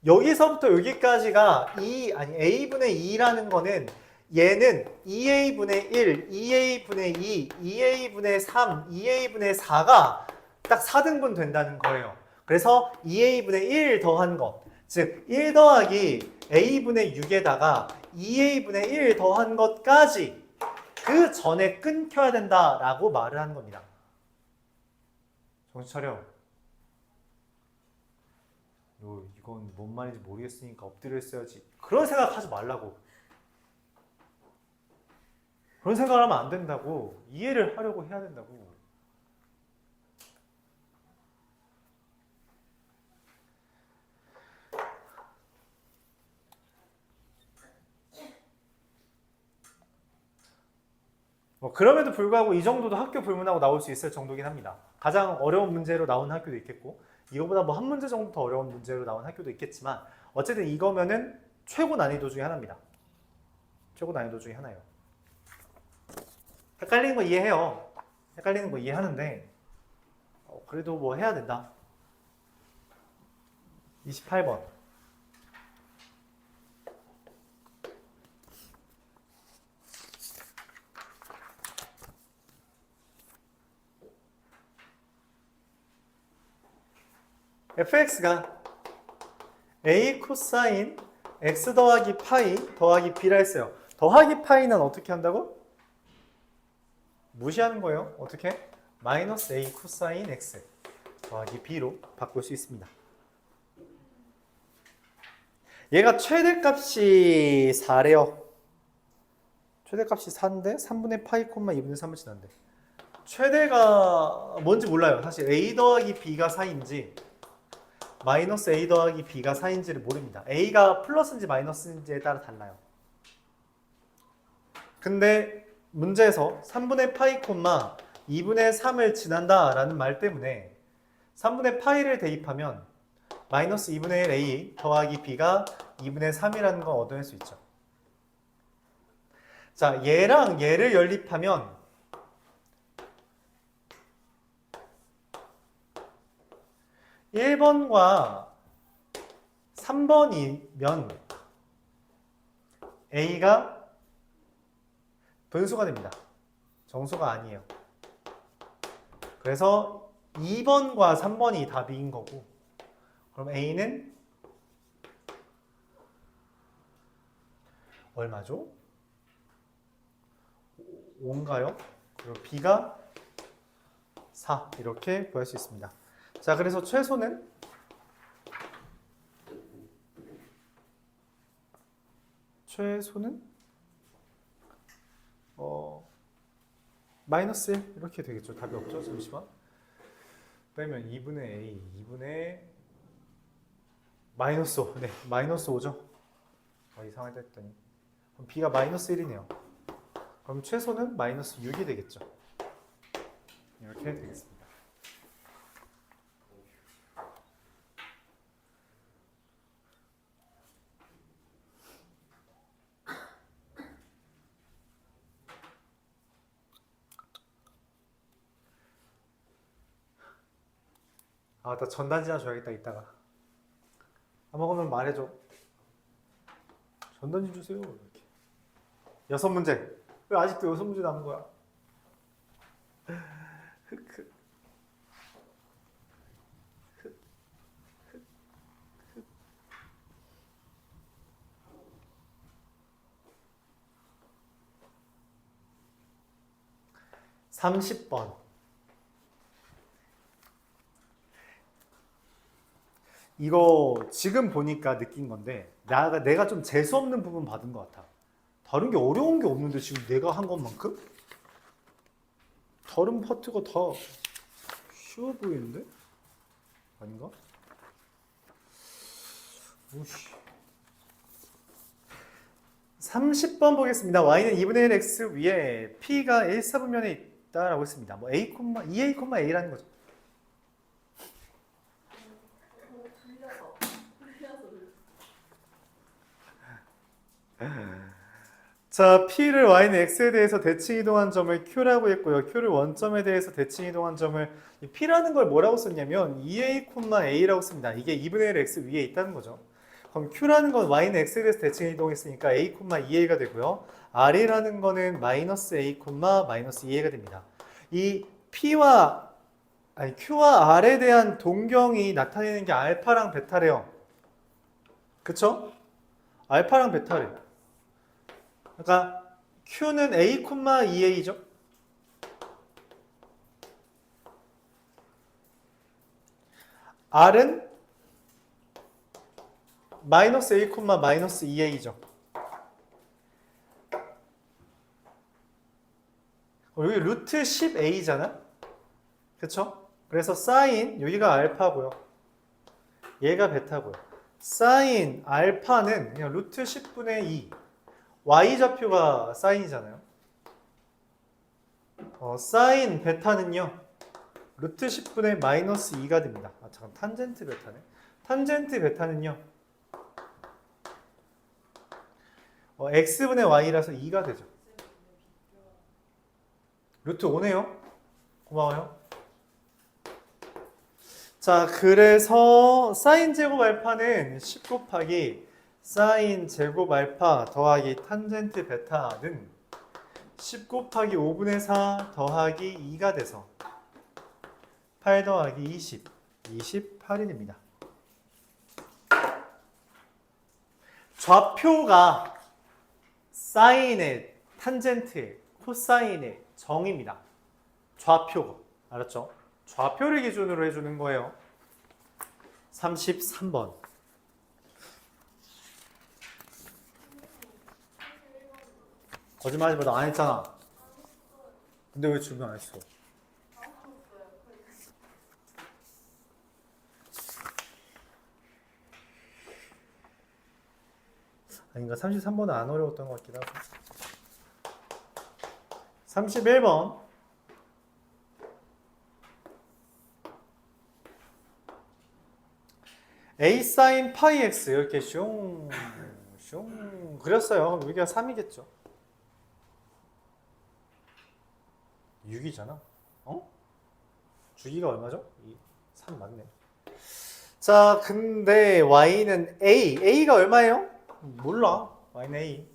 여기서부터 여기까지가 a분의 2라는 거는 얘는 2a분의 1, 2a분의 2, 2a분의 3, 2a분의 4가 딱 4등분 된다는 거예요. 그래서 2a분의 1 더한 것, 즉 1 더하기 a분의 6에다가 2a분의 1 더한 것까지 그 전에 끊겨야 된다라고 말을 하는 겁니다. 정신 차려. 너 이건 뭔 말인지 모르겠으니까 엎드려 있어야지. 그런 생각하지 말라고. 그런 생각을 하면 안 된다고. 이해를 하려고 해야 된다고. 그럼에도 불구하고 이 정도도 학교 불문하고 나올 수 있을 정도긴 합니다. 가장 어려운 문제로 나온 학교도 있겠고 이거보다 뭐 한 문제 정도 더 어려운 문제로 나온 학교도 있겠지만 어쨌든 이거면은 최고 난이도 중에 하나입니다. 최고 난이도 중에 하나예요. 헷갈리는 거 이해해요. 헷갈리는 거 이해하는데 그래도 뭐 해야 된다. 28번. fx가 a 코사인 x 더하기 파이 더하기 b라 했어요. 더하기 파이는 어떻게 한다고? 무시하는 거예요. 어떻게? 마이너스 a 코사인 x 더하기 b로 바꿀 수 있습니다. 얘가 최대값이 4래요. 최대값이 4인데 3분의 파이 콤마 2분의 3을 지난대. 최대가 뭔지 몰라요. 사실 a 더하기 b가 4인지 마이너스 a 더하기 b가 4인지를 모릅니다. a가 플러스인지 마이너스인지에 따라 달라요. 근데 문제에서 3분의 파이 콤마 2분의 3을 지난다 라는 말 때문에 3분의 파이를 대입하면 마이너스 2분의 1 a 더하기 b가 2분의 3이라는 걸 얻어낼 수 있죠. 자, 얘랑 얘를 연립하면 1번과 3번이면 A가 분수가 됩니다. 정수가 아니에요. 그래서 2번과 3번이 답인 거고 그럼 A는 얼마죠? 5인가요? 그리고 B가 4 이렇게 구할 수 있습니다. 자, 그래서 최소는 마이너스 1 이렇게 되겠죠. 답이 없죠. 잠시만. 빼면 2분의 a 2분의 마이너스 5. 네, 마이너스 5죠. 이상하다 했더니 그럼 b가 마이너스 1이네요. 그럼 최소는 마이너스 6이 되겠죠. 이렇게 되겠습니다. 아, 나 전단지나 줘야겠다 이따가. 안 먹으면 말해줘. 전단지 주세요. 이렇게. 6문제. 왜 아직도 6문제 남은 거야? 흑흑. 30번. 이거 지금 보니까 느낀 건데 내가 좀 재수없는 부분 받은 것 같아. 다른 게 어려운 게 없는데 지금 내가 한 것만큼? 다른 파트가 다 쉬워 보이는데? 아닌가? 오씨. 30번 보겠습니다. y는 2분의 1 x 위에 p가 1, 4분면에 있다라고 했습니다. 뭐 a, 2a, a라는 거죠. 자, P를 Y는 X에 대해서 대칭 이동한 점을 Q라고 했고요. Q를 원점에 대해서 대칭 이동한 점을 이 P라는 걸 뭐라고 썼냐면 2A, A라고 씁니다. 이게 2분의 1 X 위에 있다는 거죠. 그럼 Q라는 건 Y는 X에 대해서 대칭 이동했으니까 A, 2A가 되고요. R이라는 거는 마이너스 A, 마이너스 2A가 됩니다. 이 Q와 R에 대한 동경이 나타내는 게 알파랑 베타래요. 그쵸? 알파랑 베타래요. 그러니까 Q는 A, 2A죠. R은 마이너스 A, 마이너스 2A죠. 여기 루트 10A잖아. 그쵸? 그래서 사인 여기가 알파고요. 얘가 베타고요. 사인 알파는 그냥 루트 10분의 2. Y좌표가 사인이잖아요. 사인 베타는요. 루트 10분의 마이너스 2가 됩니다. 아, 잠깐 탄젠트 베타네. 탄젠트 베타는요. x분의 y라서 2가 되죠. 루트 5네요. 고마워요. 자, 그래서 사인 제곱 알파는 10 곱하기 사인 제곱 알파 더하기 탄젠트 베타는 10 곱하기 5분의 4 더하기 2가 돼서 8 더하기 20, 28이 됩니다. 좌표가 사인의 탄젠트의 코사인의 정입니다. 좌표가. 알았죠? 좌표를 기준으로 해주는 거예요. 33번. 거짓말하지 마. 나 안 했잖아. 근데 왜 준비 안 했어? 아닌가? 33번은 안 어려웠던 것 같기도 하고. 31번. A sin 파이 x 이렇게 슝 그렸어요. 여기가 3이겠죠. 6이잖아. 주기가 얼마죠? 3 맞네. 자, 근데 y는 a가 얼마예요? 몰라. y는 a.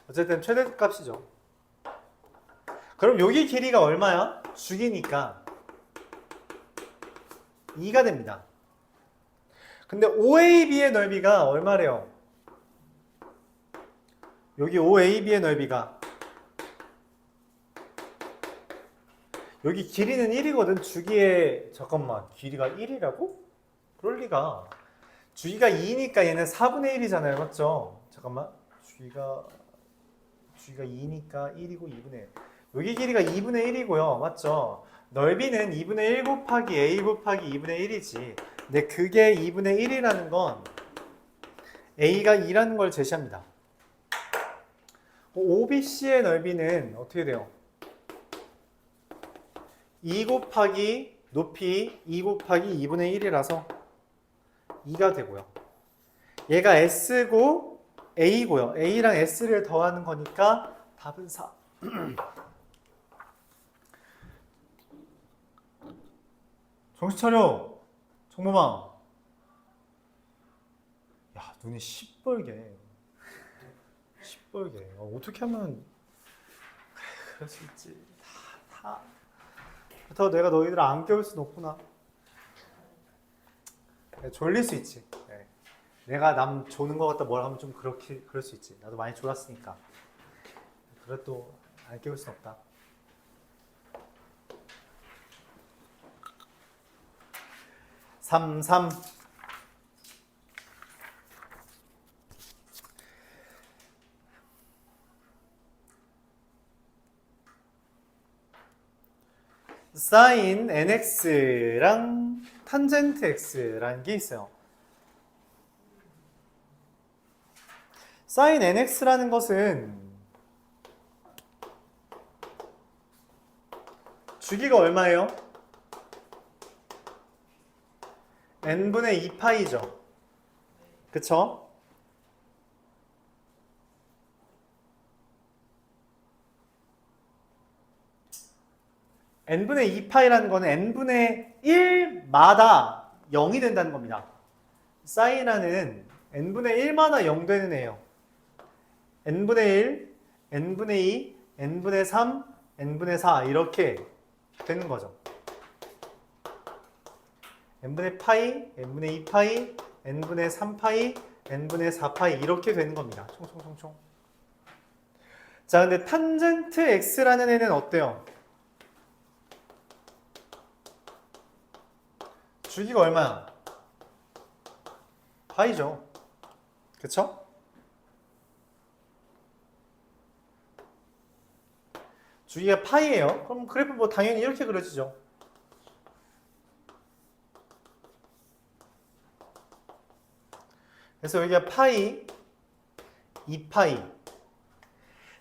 어쨌든 최대값이죠. 그럼 여기 길이가 얼마야? 주기니까 2가 됩니다. 근데 OAB의 넓이가 얼마래요? 여기 OAB의 넓이가 여기 길이는 1이거든. 주기의 잠깐만 길이가 1이라고? 그럴 리가. 주기가 2니까 얘는 4분의 1이잖아요. 맞죠? 잠깐만 주기가 2니까 1이고 2분의 1. 여기 길이가 2분의 1이고요. 맞죠? 넓이는 2분의 1 곱하기 A 곱하기 2분의 1이지. 근데 그게 2분의 1이라는 건 A가 2라는 걸 제시합니다. OBC의 넓이는 어떻게 돼요? 2 곱하기 높이 2 곱하기 2분의 1이라서 2가 되고요. 얘가 S고 A고요. A랑 S를 더하는 거니까 답은 4. 정신 차려. 정모망. 야, 눈이 시뻘게. 시뻘게. 어떻게 하면 그럴 수 있지. 그렇다고 내가 너희들 안 깨울 수는 없구나. 졸릴 수 있지. 네. 내가 남 조는 것 같다 뭘 하면 좀 그럴 수 있지. 나도 많이 졸았으니까. 그래도 안 깨울 수는 없다. 삼삼. 사인 nx랑 탄젠트 x라는 게 있어요. 사인 nx라는 것은 주기가 얼마예요? n분의 2파이죠. 그쵸? n분의 2파이라는 거는 n분의 1마다 0이 된다는 겁니다. 사인하는 n분의 1마다 0 되는 애예요. n분의 1, n분의 2, n분의 3, n분의 4 이렇게 되는 거죠. n분의 파이, n분의 2파이, n분의 3파이, n분의 4파이 이렇게 되는 겁니다. 총총총총. 자, 근데 탄젠트 x라는 애는 어때요? 주기가 얼마야? 파이죠. 그쵸? 주기가 파이예요. 그럼 그래프 뭐 당연히 이렇게 그려지죠. 그래서 여기가 파이, 2파이.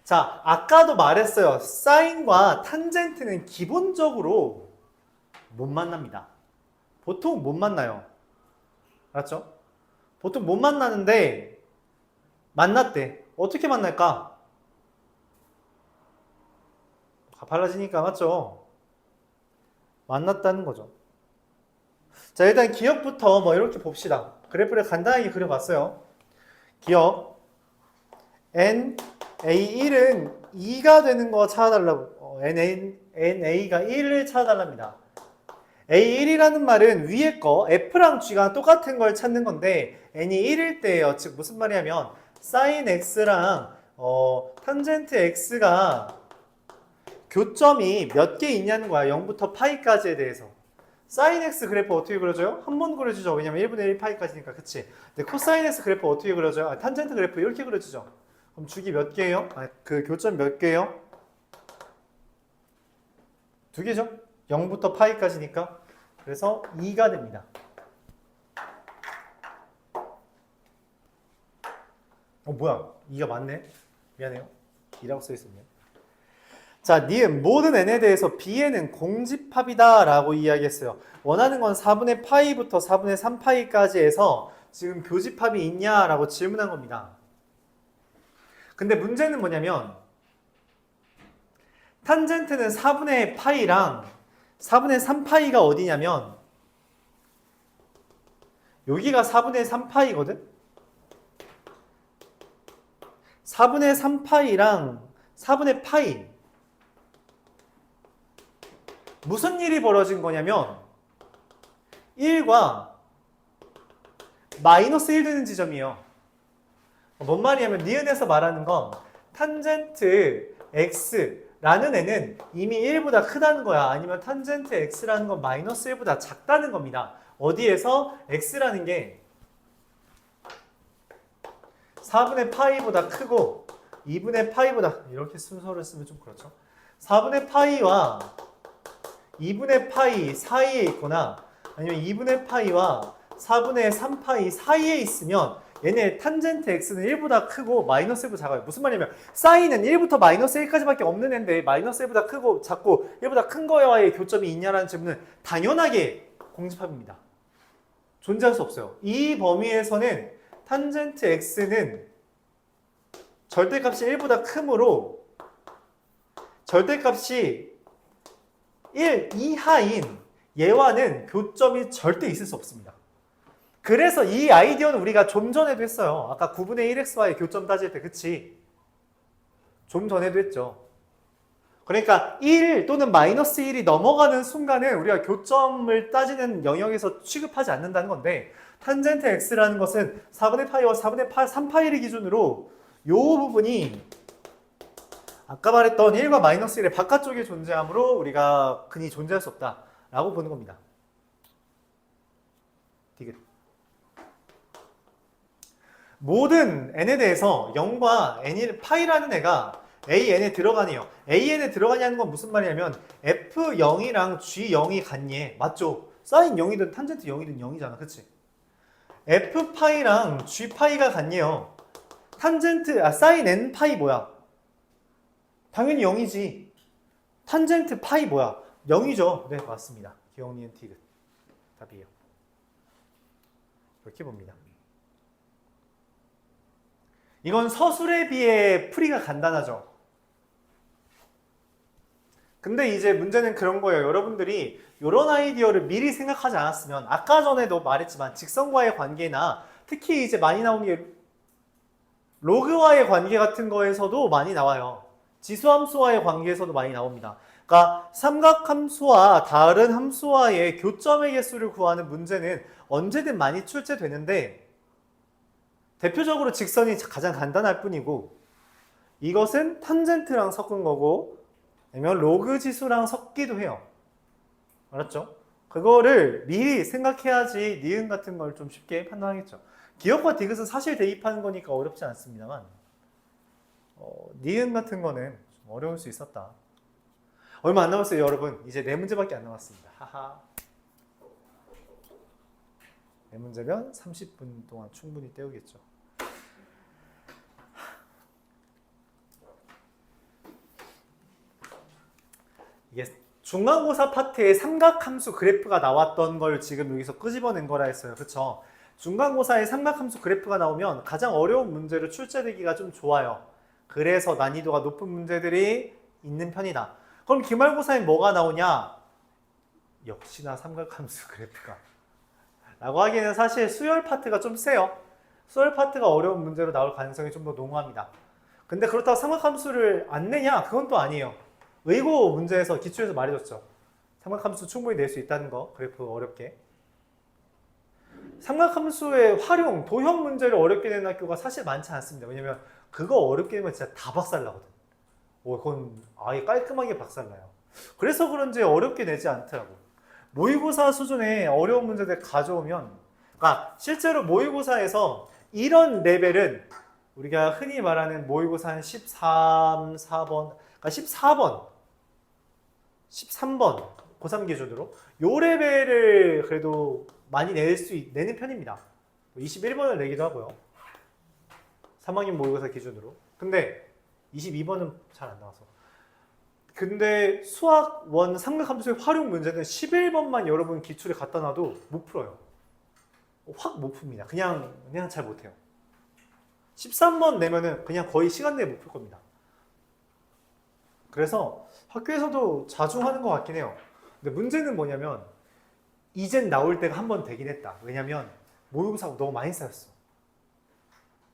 자, 아까도 말했어요. 사인과 탄젠트는 기본적으로 못 만납니다. 보통 못 만나요. 알았죠? 보통 못 만나는데 만났대. 어떻게 만날까? 가팔라지니까 맞죠? 만났다는 거죠. 자, 일단 기억부터 뭐 이렇게 봅시다. 그래프를 간단하게 그려봤어요. 기억 n a1은 2가 되는 거 찾아달라고 na가 1을 찾아달랍니다. A1이라는 말은 위에 거 F랑 G가 똑같은 걸 찾는 건데 n이 1일 때예요. 즉 무슨 말이냐면 sin x랑 탄젠트 x가 교점이 몇 개 있냐는 거야. 0부터 파이까지에 대해서. sin x 그래프 어떻게 그려져요? 한 번 그려지죠. 왜냐면 1분의 1 파이까지니까. 그치? 근데 코사인 x 그래프 어떻게 그려져요? 탄젠트 그래프 이렇게 그려지죠. 그럼 주기 몇 개예요? 그 교점 몇 개예요? 2개죠? 0부터 파이까지니까. 그래서 2가 됩니다. 뭐야? 2가 맞네? 미안해요. 2라고 써있었네요. 자, 니은 모든 n에 대해서 bn은 공집합이다 라고 이야기했어요. 원하는 건 4분의 파이부터 4분의 3파이까지 해서 지금 교집합이 있냐 라고 질문한 겁니다. 근데 문제는 뭐냐면 탄젠트는 4분의 파이랑 4분의 3파이가 어디냐면 여기가 4분의 3파이거든? 4분의 3파이랑 4분의 파이 무슨 일이 벌어진 거냐면 1과 마이너스 1 되는 지점이에요. 뭔 말이냐면 니은에서 말하는 건 탄젠트 x라는 애는 이미 1보다 크다는 거야. 아니면 탄젠트 x라는 건 마이너스 1보다 작다는 겁니다. 어디에서 x라는 게 4분의 파이보다 크고 2분의 파이보다 이렇게 순서를 쓰면 좀 그렇죠. 4분의 파이와 2분의 파이 사이에 있거나 아니면 2분의 파이와 4분의 3파이 사이에 있으면 얘네 탄젠트 x는 1보다 크고 마이너스 1보다 작아요. 무슨 말이냐면 사인은 1부터 마이너스 1까지밖에 없는 애인데 마이너스 1보다 크고 작고 1보다 큰 거와의 교점이 있냐라는 질문은 당연하게 공집합입니다. 존재할 수 없어요. 이 범위에서는 탄젠트 x는 절대값이 1보다 크므로 절대값이 1 이하인 얘와는 교점이 절대 있을 수 없습니다. 그래서 이 아이디어는 우리가 좀 전에도 했어요. 아까 9분의 1x와의 교점 따질 때, 그치? 좀 전에도 했죠. 그러니까 1 또는 마이너스 1이 넘어가는 순간에 우리가 교점을 따지는 영역에서 취급하지 않는다는 건데, 탄젠트 x라는 것은 4분의 파이와 4분의 3파이를 기준으로 이 부분이 아까 말했던 1과 마이너스 1의 바깥쪽에 존재하므로 우리가 흔히 존재할 수 없다라고 보는 겁니다. 디귿. 모든 n에 대해서 0과 n, 파이라는 애가 an에 들어가네요. an에 들어가냐는 건 무슨 말이냐면 f0이랑 g0이 같니? 맞죠? 사인 0이든 탄젠트 0이든 0이잖아. 그치? f파이랑 g파이가 같네요. 사인 n파이 뭐야? 당연히 0이지. 탄젠트 파이 뭐야? 0이죠. 네, 맞습니다. 기억, 니은, 티귿. 답이에요. 이렇게 봅니다. 이건 서술에 비해 풀이가 간단하죠. 근데 이제 문제는 그런 거예요. 여러분들이 이런 아이디어를 미리 생각하지 않았으면 아까 전에도 말했지만 직선과의 관계나 특히 이제 많이 나오는 게 로그와의 관계 같은 거에서도 많이 나와요. 지수함수와의 관계에서도 많이 나옵니다. 그러니까 삼각함수와 다른 함수와의 교점의 개수를 구하는 문제는 언제든 많이 출제되는데 대표적으로 직선이 가장 간단할 뿐이고 이것은 탄젠트랑 섞은 거고 아니면 로그 지수랑 섞기도 해요. 알았죠? 그거를 미리 생각해야지 니은 같은 걸 좀 쉽게 판단하겠죠. 기억과 디귿은 사실 대입하는 거니까 어렵지 않습니다만 니은 같은 거는 좀 어려울 수 있었다. 얼마 안 남았어요, 여러분. 이제 4문제밖에 안 남았습니다. 하하. 4문제면 30분 동안 충분히 때우겠죠. 이게 중간고사 파트에 삼각함수 그래프가 나왔던 걸 지금 여기서 끄집어낸 거라 했어요. 그쵸? 중간고사에 삼각함수 그래프가 나오면 가장 어려운 문제로 출제되기가 좀 좋아요. 그래서 난이도가 높은 문제들이 있는 편이다. 그럼 기말고사에 뭐가 나오냐? 역시나 삼각함수 그래프가. 라고 하기에는 사실 수열 파트가 좀 세요. 수열 파트가 어려운 문제로 나올 가능성이 좀 더 농후합니다. 근데 그렇다고 삼각함수를 안 내냐? 그건 또 아니에요. 의고 문제에서 기출에서 말해줬죠. 삼각함수 충분히 낼 수 있다는 거. 그래프 어렵게. 삼각함수의 활용, 도형 문제를 어렵게 내는 학교가 사실 많지 않습니다. 왜냐면 그거 어렵게 내면 진짜 다 박살나거든. 그건 아예 깔끔하게 박살나요. 그래서 그런지 어렵게 내지 않더라고. 모의고사 수준의 어려운 문제들 가져오면, 그러니까 실제로 모의고사에서 이런 레벨은 우리가 흔히 말하는 모의고사 한 13, 4번, 그러니까 14번, 13번 고3 기준으로 요 레벨을 그래도 많이 내는 편입니다. 21번을 내기도 하고요. 3학년 모의고사 기준으로. 근데 22번은 잘 안 나와서. 근데 수학 원 삼각함수의 활용 문제는 11번만 여러분 기출에 갖다 놔도 못 풀어요. 확 못 풉니다. 그냥 잘 못해요. 13번 내면은 그냥 거의 시간 내에 못 풀 겁니다. 그래서 학교에서도 자주 하는 것 같긴 해요. 근데 문제는 뭐냐면 이젠 나올 때가 한 번 되긴 했다. 왜냐면 모의고사가 너무 많이 쌓였어.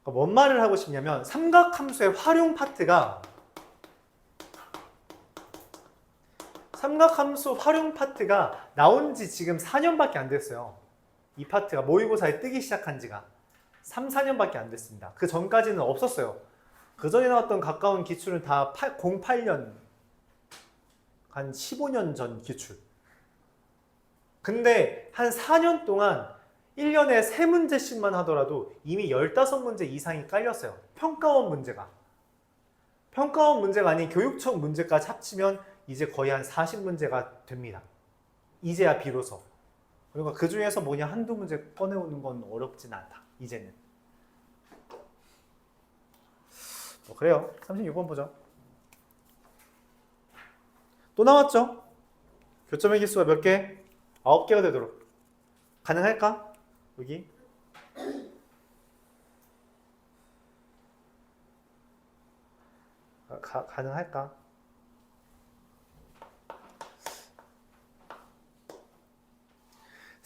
그러니까 뭔 말을 하고 싶냐면 삼각함수의 활용 파트가 나온 지 지금 4년밖에 안 됐어요. 이 파트가 모의고사에 뜨기 시작한 지가 3, 4년밖에 안 됐습니다. 그 전까지는 없었어요. 그 전에 나왔던 가까운 기출은 다 08년, 한 15년 전 기출. 근데 한 4년 동안 1년에 3문제씩만 하더라도 이미 15문제 이상이 깔렸어요. 평가원 문제가. 평가원 문제가 아닌 교육청 문제까지 합치면 이제 거의 한 40문제가 됩니다. 이제야 비로소. 그러니까 그 중에서 뭐냐 한두 문제 꺼내오는 건 어렵진 않다. 이제는. 그래요. 36번 보죠. 또 나왔죠? 교점의 개수가 몇 개? 9개가 되도록. 가능할까? 여기? 가능할까?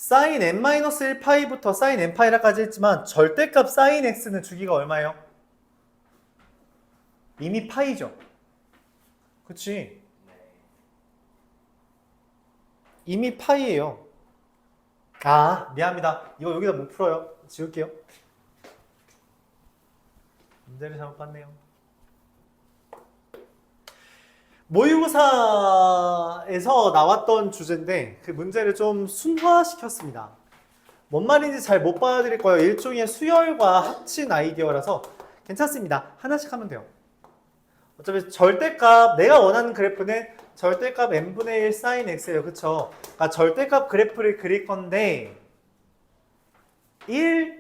sin n-1파이부터 sin n파이라까지 했지만 절대값 sin x는 주기가 얼마예요? 이미 파이죠. 그치? 이미 파이예요. 아, 미안합니다. 이거 여기다 못 풀어요. 지울게요. 문제를 잘못 봤네요. 모의고사에서 나왔던 주제인데 그 문제를 좀 순화시켰습니다. 뭔 말인지 잘 못 봐드릴 거예요. 일종의 수열과 합친 아이디어라서 괜찮습니다. 하나씩 하면 돼요. 어차피 절대값, 내가 원하는 그래프는 절대값 n분의 1 sin x예요. 그쵸? 그러니까 절대값 그래프를 그릴 건데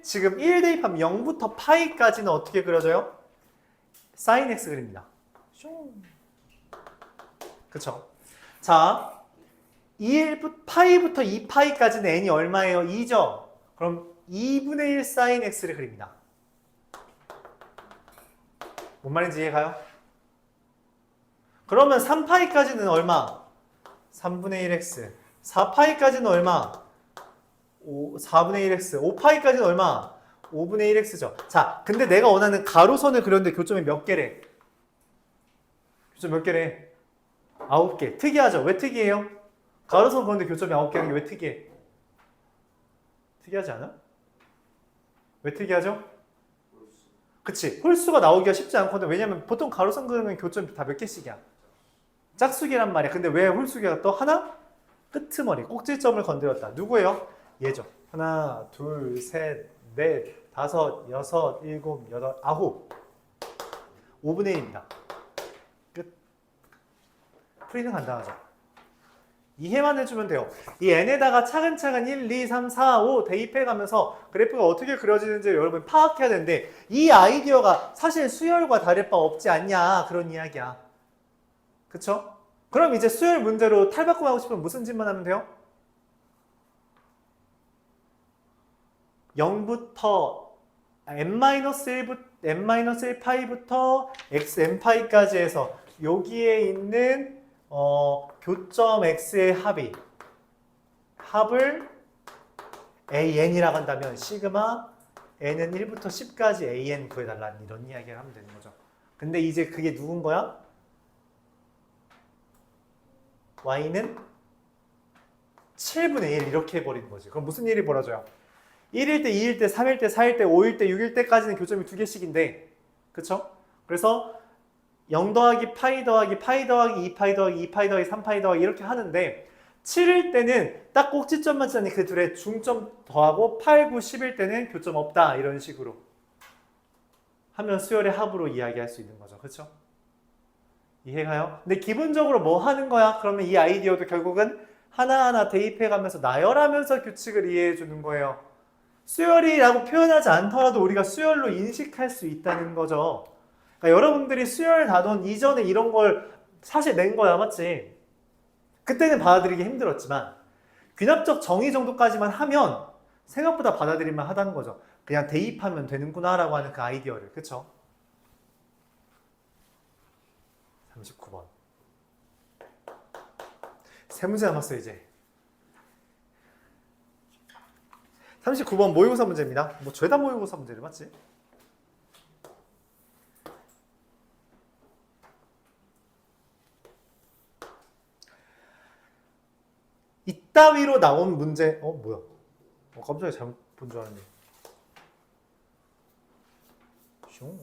지금 1 대입하면 0부터 파이까지는 어떻게 그려져요? sin x 그립니다. 그쵸? 자, 파이부터 2파이까지는 n이 얼마예요? 2죠? 그럼 2분의 1 sin x를 그립니다. 뭔 말인지 이해가요? 그러면 3파이까지는 얼마? 3분의 1x. 4파이까지는 얼마? 4분의 1x. 5파이까지는 얼마? 5분의 1x죠. 자, 근데 내가 원하는 가로선을 그렸는데 교점이 몇 개래? 교점 몇 개래? 9개. 특이하죠? 왜 특이해요? 가로선 그런데 교점이 9개라는 게 왜 특이해? 특이하지 않아? 왜 특이하죠? 그치. 홀수가 나오기가 쉽지 않거든. 왜냐면 보통 가로선 그리면 교점이 다 몇 개씩이야? 짝수기란 말이야. 근데 왜 홀수기가 또 하나? 끄트머리, 꼭지점을 건드렸다. 누구예요? 얘죠. 하나, 둘, 셋, 넷, 다섯, 여섯, 일곱, 여덟, 아홉. 5분의 1입니다. 끝. 풀이는 간단하죠. 이해만 해주면 돼요. 이 n에다가 차근차근 1, 2, 3, 4, 5 대입해가면서 그래프가 어떻게 그려지는지 여러분 파악해야 되는데 이 아이디어가 사실 수열과 다를 바 없지 않냐 그런 이야기야. 그쵸? 그럼 이제 수열 문제로 탈바꿈하고 싶으면 무슨 짓만 하면 돼요? 0부터 n-1파이부터 xn파이까지 해서 여기에 있는 교점 x의 합을 an이라고 한다면 시그마 n은 1부터 10까지 an 구해달라는 이런 이야기를 하면 되는 거죠. 근데 이제 그게 누군 거야? y는 7분의 1 이렇게 해버리는 거지. 그럼 무슨 일이 벌어져요? 1일 때, 2일 때, 3일 때, 4일 때, 5일 때, 6일 때까지는 교점이 2개씩인데 그쵸? 그래서 0 더하기 파이 더하기 파이 더하기 2파이 더하기 2파이 더하기 3파이 더하기 이렇게 하는데 7일 때는 딱 꼭지점만 지나니 그 둘의 중점 더하고 8, 9, 10일 때는 교점 없다 이런 식으로 하면 수열의 합으로 이야기할 수 있는 거죠. 그쵸? 이해가요? 근데 기본적으로 뭐 하는 거야? 그러면 이 아이디어도 결국은 하나하나 대입해가면서 나열하면서 규칙을 이해해 주는 거예요. 수열이라고 표현하지 않더라도 우리가 수열로 인식할 수 있다는 거죠. 그러니까 여러분들이 수열 다돈 이전에 이런 걸 사실 낸 거야, 맞지? 그때는 받아들이기 힘들었지만 귀납적 정의 정도까지만 하면 생각보다 받아들일만 하다는 거죠. 그냥 대입하면 되는구나 라고 하는 그 아이디어를. 그쵸? 39번. 세 문제 남았어요, 이제. 39번 모의고사 문제입니다. 뭐 죄다 모의고사 문제를 맞지? 이따위로 나온 문제. 뭐야? 깜짝이야, 잘못 본 줄 알았네. 슝.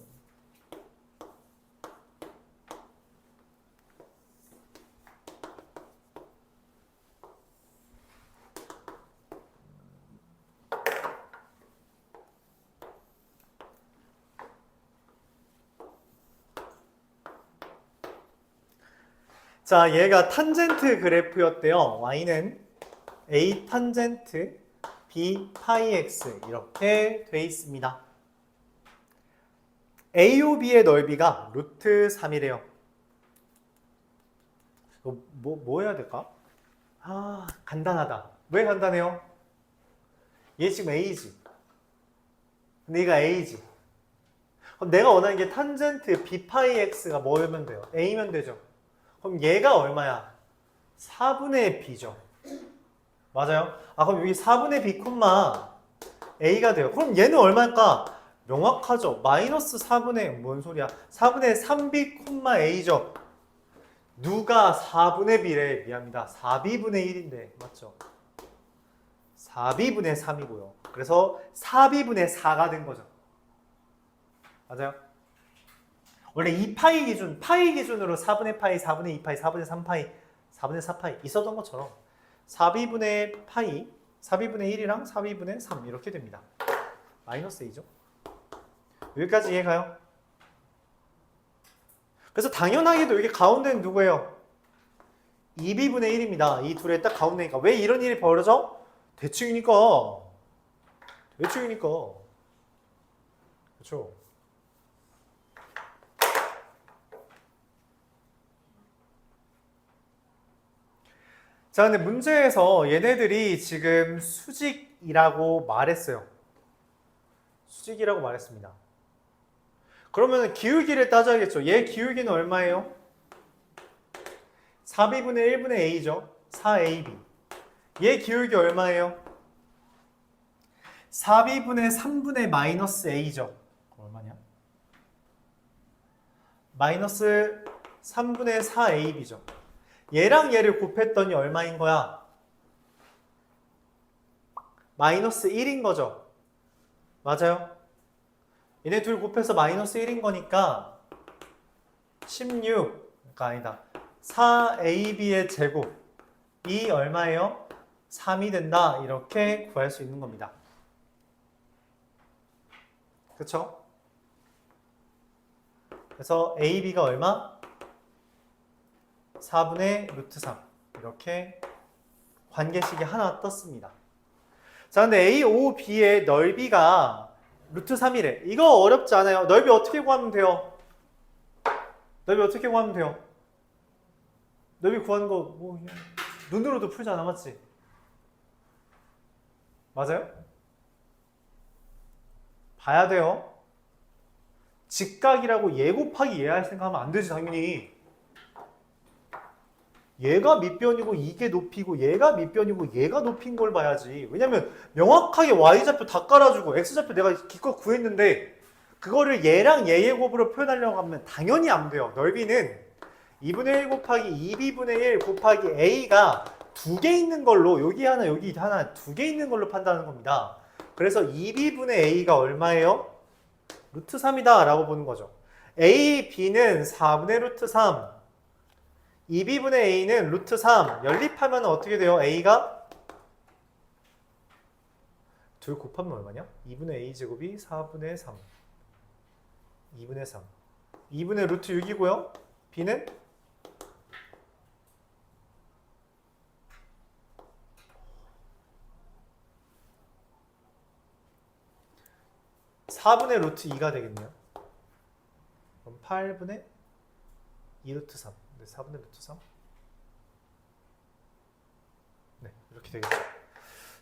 자, 얘가 탄젠트 그래프였대요. y는 a 탄젠트 b 파이 x 이렇게 돼 있습니다. AOB의 넓이가 루트 3이래요. 뭐 해야 될까? 간단하다. 왜 간단해요? 얘 지금 A지. 근데 얘가 A지. 그럼 내가 원하는 게 탄젠트 B 파이 X가 뭐면 돼요? A면 되죠. 그럼 얘가 얼마야? 4분의 B죠. 맞아요. 아, 그럼 여기 4분의 b 콤마 a가 돼요. 그럼 얘는 얼마일까? 명확하죠. 마이너스 4분의 뭔 소리야? 4분의 3b 콤마 a죠. 누가 4분의 b래? 미안합니다. 4b분의 1인데 맞죠? 4b분의 3이고요. 그래서 4b분의 4가 된 거죠. 맞아요? 원래 2파이 기준, 파이 기준으로 4분의 파이, 4분의 2파이, 4분의 3파이, 4분의 4파이 있었던 것처럼 4b분의 파이, 4b분의 1이랑 4b분의 3 이렇게 됩니다. 마이너스 a죠. 여기까지 이해가요? 그래서 당연하게도 여기 가운데는 누구예요? 2b분의 1입니다. 이 둘의 딱 가운데니까. 왜 이런 일이 벌어져? 대칭이니까. 대칭이니까. 그렇죠? 자, 근데 문제에서 얘네들이 지금 수직이라고 말했어요. 수직이라고 말했습니다. 그러면 기울기를 따져야겠죠. 얘 기울기는 얼마예요? 4b분의 1분의 a죠. 4ab. 얘 기울기 얼마예요? 4b분의 3분의 마이너스 a죠. 얼마냐? 마이너스 3분의 4ab죠. 얘랑 얘를 곱했더니 얼마인 거야? 마이너스 1인 거죠. 맞아요? 얘네 둘 곱해서 마이너스 1인 거니까 16, 그러니까 아니다. 4ab의 제곱이 얼마예요? 3이 된다. 이렇게 구할 수 있는 겁니다. 그쵸? 그래서 ab가 얼마? 4분의 루트 3 이렇게 관계식이 하나 떴습니다. 자, 근데 A, O, B의 넓이가 루트 3이래. 이거 어렵지 않아요. 넓이 어떻게 구하면 돼요? 넓이 어떻게 구하면 돼요? 넓이 구하는 거 뭐 눈으로도 풀잖아, 맞지? 맞아요? 봐야 돼요. 직각이라고 얘 곱하기 얘 할 생각하면 안 되지, 당연히. 얘가 밑변이고 이게 높이고 얘가 밑변이고 얘가 높인 걸 봐야지. 왜냐면 명확하게 y좌표 다 깔아주고 x좌표 내가 기껏 구했는데 그거를 얘랑 얘의 곱으로 표현하려고 하면 당연히 안 돼요. 넓이는 2분의 1 곱하기 2b분의 1 곱하기 a가 두 개 있는 걸로 여기 하나 두 개 있는 걸로 판단하는 겁니다. 그래서 2b분의 a가 얼마예요? 루트 3이다 라고 보는 거죠. a, b는 4분의 루트 3 2b분의 a는 루트 3 연립하면 어떻게 돼요? a가 둘 곱하면 얼마냐? 2분의 a 제곱이 4분의 3 2분의 3 2분의 루트 6이고요 b는 4분의 루트 2가 되겠네요. 그럼 8분의 2 루트 3 4분의 루트 3 네, 이렇게 되겠죠.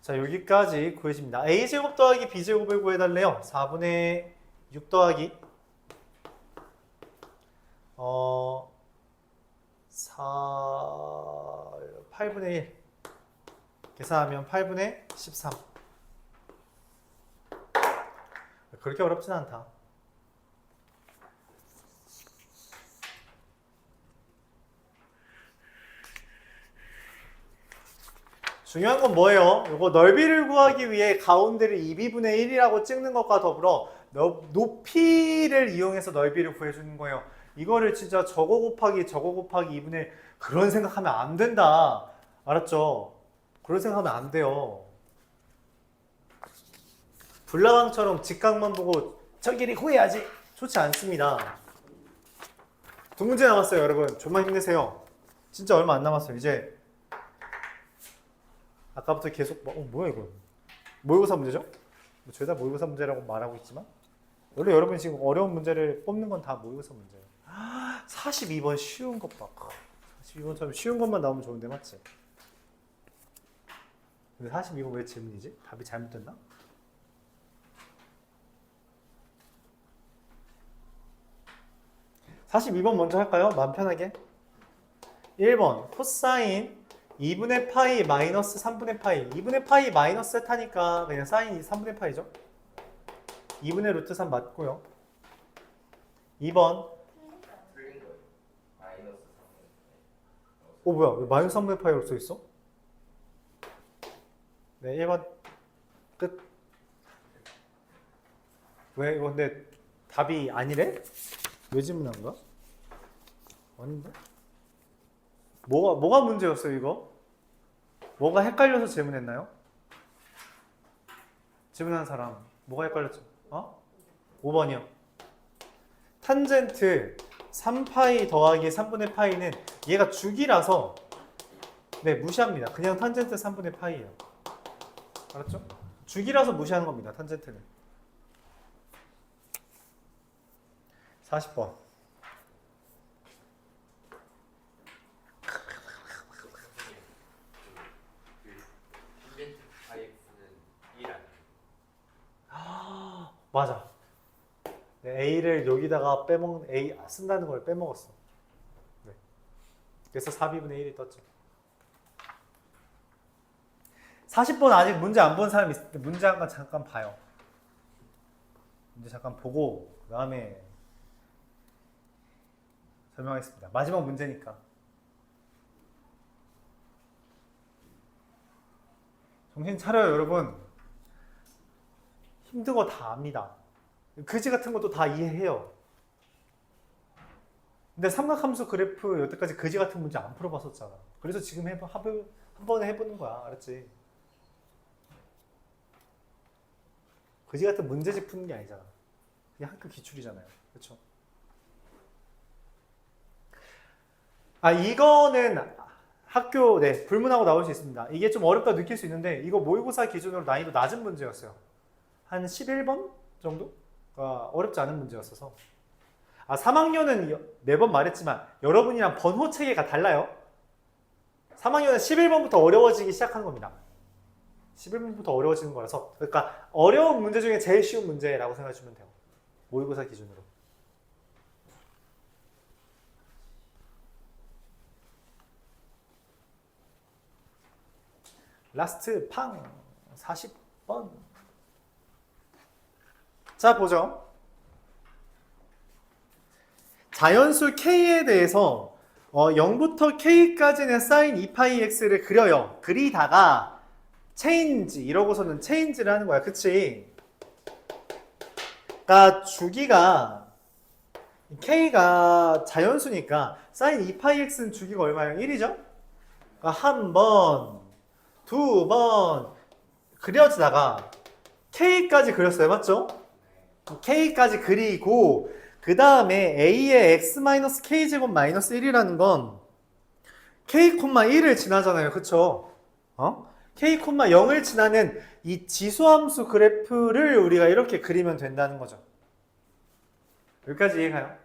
자, 여기까지 구해집니다. a제곱 더하기 b제곱을 구해달래요. 4분의 6 더하기 8분의 1 계산하면 8분의 13 그렇게 어렵진 않다. 중요한 건 뭐예요? 이거 넓이를 구하기 위해 가운데를 2b분의 1이라고 찍는 것과 더불어 높이를 이용해서 넓이를 구해주는 거예요. 이거를 진짜 저거 곱하기 2분의 1 그런 생각하면 안 된다. 알았죠? 그런 생각하면 안 돼요. 불나방처럼 직각만 보고 저 길이 구해야지. 좋지 않습니다. 두 문제 남았어요, 여러분. 좀만 힘내세요. 진짜 얼마 안 남았어요. 이제 아까부터 계속 뭐야 이거 모의고사 문제죠? 뭐 죄다 모의고사 문제라고 말하고 있지만 원래 여러분 지금 어려운 문제를 뽑는 건 다 모의고사 문제예요. 42번 쉬운 것 봐. 42번처럼 쉬운 것만 나오면 좋은데 맞지? 근데 42번 왜 질문이지? 답이 잘못됐나? (42번) 먼저 할까요? 마음 편하게 1번 코사인 2분의 파이 마이너스 3분의 파이. 2분의 파이 마이너스 세타니까 그냥 사인이 3분의 파이죠. 2분의 루트 3 맞고요. 2번. 틀린 거예요. 마이너스 3분의 뭐야? 왜 마이너스 3분의 파이로 써 있어? 네, 1번 끝. 왜 이거 근데 답이 아니래? 왜 질문한 거야? 아닌데? 뭐가 문제였어요, 이거? 뭐가 헷갈려서 질문했나요? 질문한 사람 뭐가 헷갈렸죠? 5번이요. 탄젠트 3파이 더하기 3분의 파이는 얘가 주기라서 네, 무시합니다. 그냥 탄젠트 3분의 파이예요. 알았죠? 주기라서 무시하는 겁니다. 탄젠트는. 40번. 탄젠트 IX는 1 아니에요? 맞아. 네, A를 여기다가 A 쓴다는 걸 빼먹었어. 네. 그래서 4b분의 1이 떴죠. 40번 아직 문제 안 본 사람 있을 때 문제 한 번 잠깐 봐요. 문제 잠깐 보고 그 다음에 설명하겠습니다. 마지막 문제니까. 정신 차려요, 여러분. 힘든 거 다 압니다. 그지 같은 것도 다 이해해요. 근데 삼각함수 그래프 여태까지 그지 같은 문제 안 풀어봤었잖아. 그래서 지금 한 번에 해보는 거야. 알았지? 그지 같은 문제집 푸는 게 아니잖아. 그냥 학교 기출이잖아요. 그렇죠? 이거는 학교 불문하고 나올 수 있습니다. 이게 좀 어렵다 느낄 수 있는데 이거 모의고사 기준으로 난이도 낮은 문제였어요. 한 11번 정도가 어렵지 않은 문제였어서 3학년은 매번 말했지만 여러분이랑 번호 체계가 달라요. 3학년은 11번부터 어려워지기 시작하는 겁니다. 11번부터 어려워지는 거라서 그러니까 어려운 문제 중에 제일 쉬운 문제라고 생각해 주면 돼요. 모의고사 기준으로. 라스트 팡 40번. 자, 보죠. 자연수 K에 대해서 0부터 K까지는 sin 2πx를 그려요. 그리다가 체인지 이러고서는 체인지를 하는 거야. 그치? 그러니까 주기가 K가 자연수니까 sin 2πx는 주기가 얼마예요? 1이죠? 그러니까 한 번, 두 번 그려지다가 K까지 그렸어요. 맞죠? K까지 그리고 그 다음에 A의 x-k제곱 마이너스 1이라는 건 K,1을 지나잖아요. 그쵸? K,0을 지나는 이 지수함수 그래프를 우리가 이렇게 그리면 된다는 거죠. 여기까지 이해가요?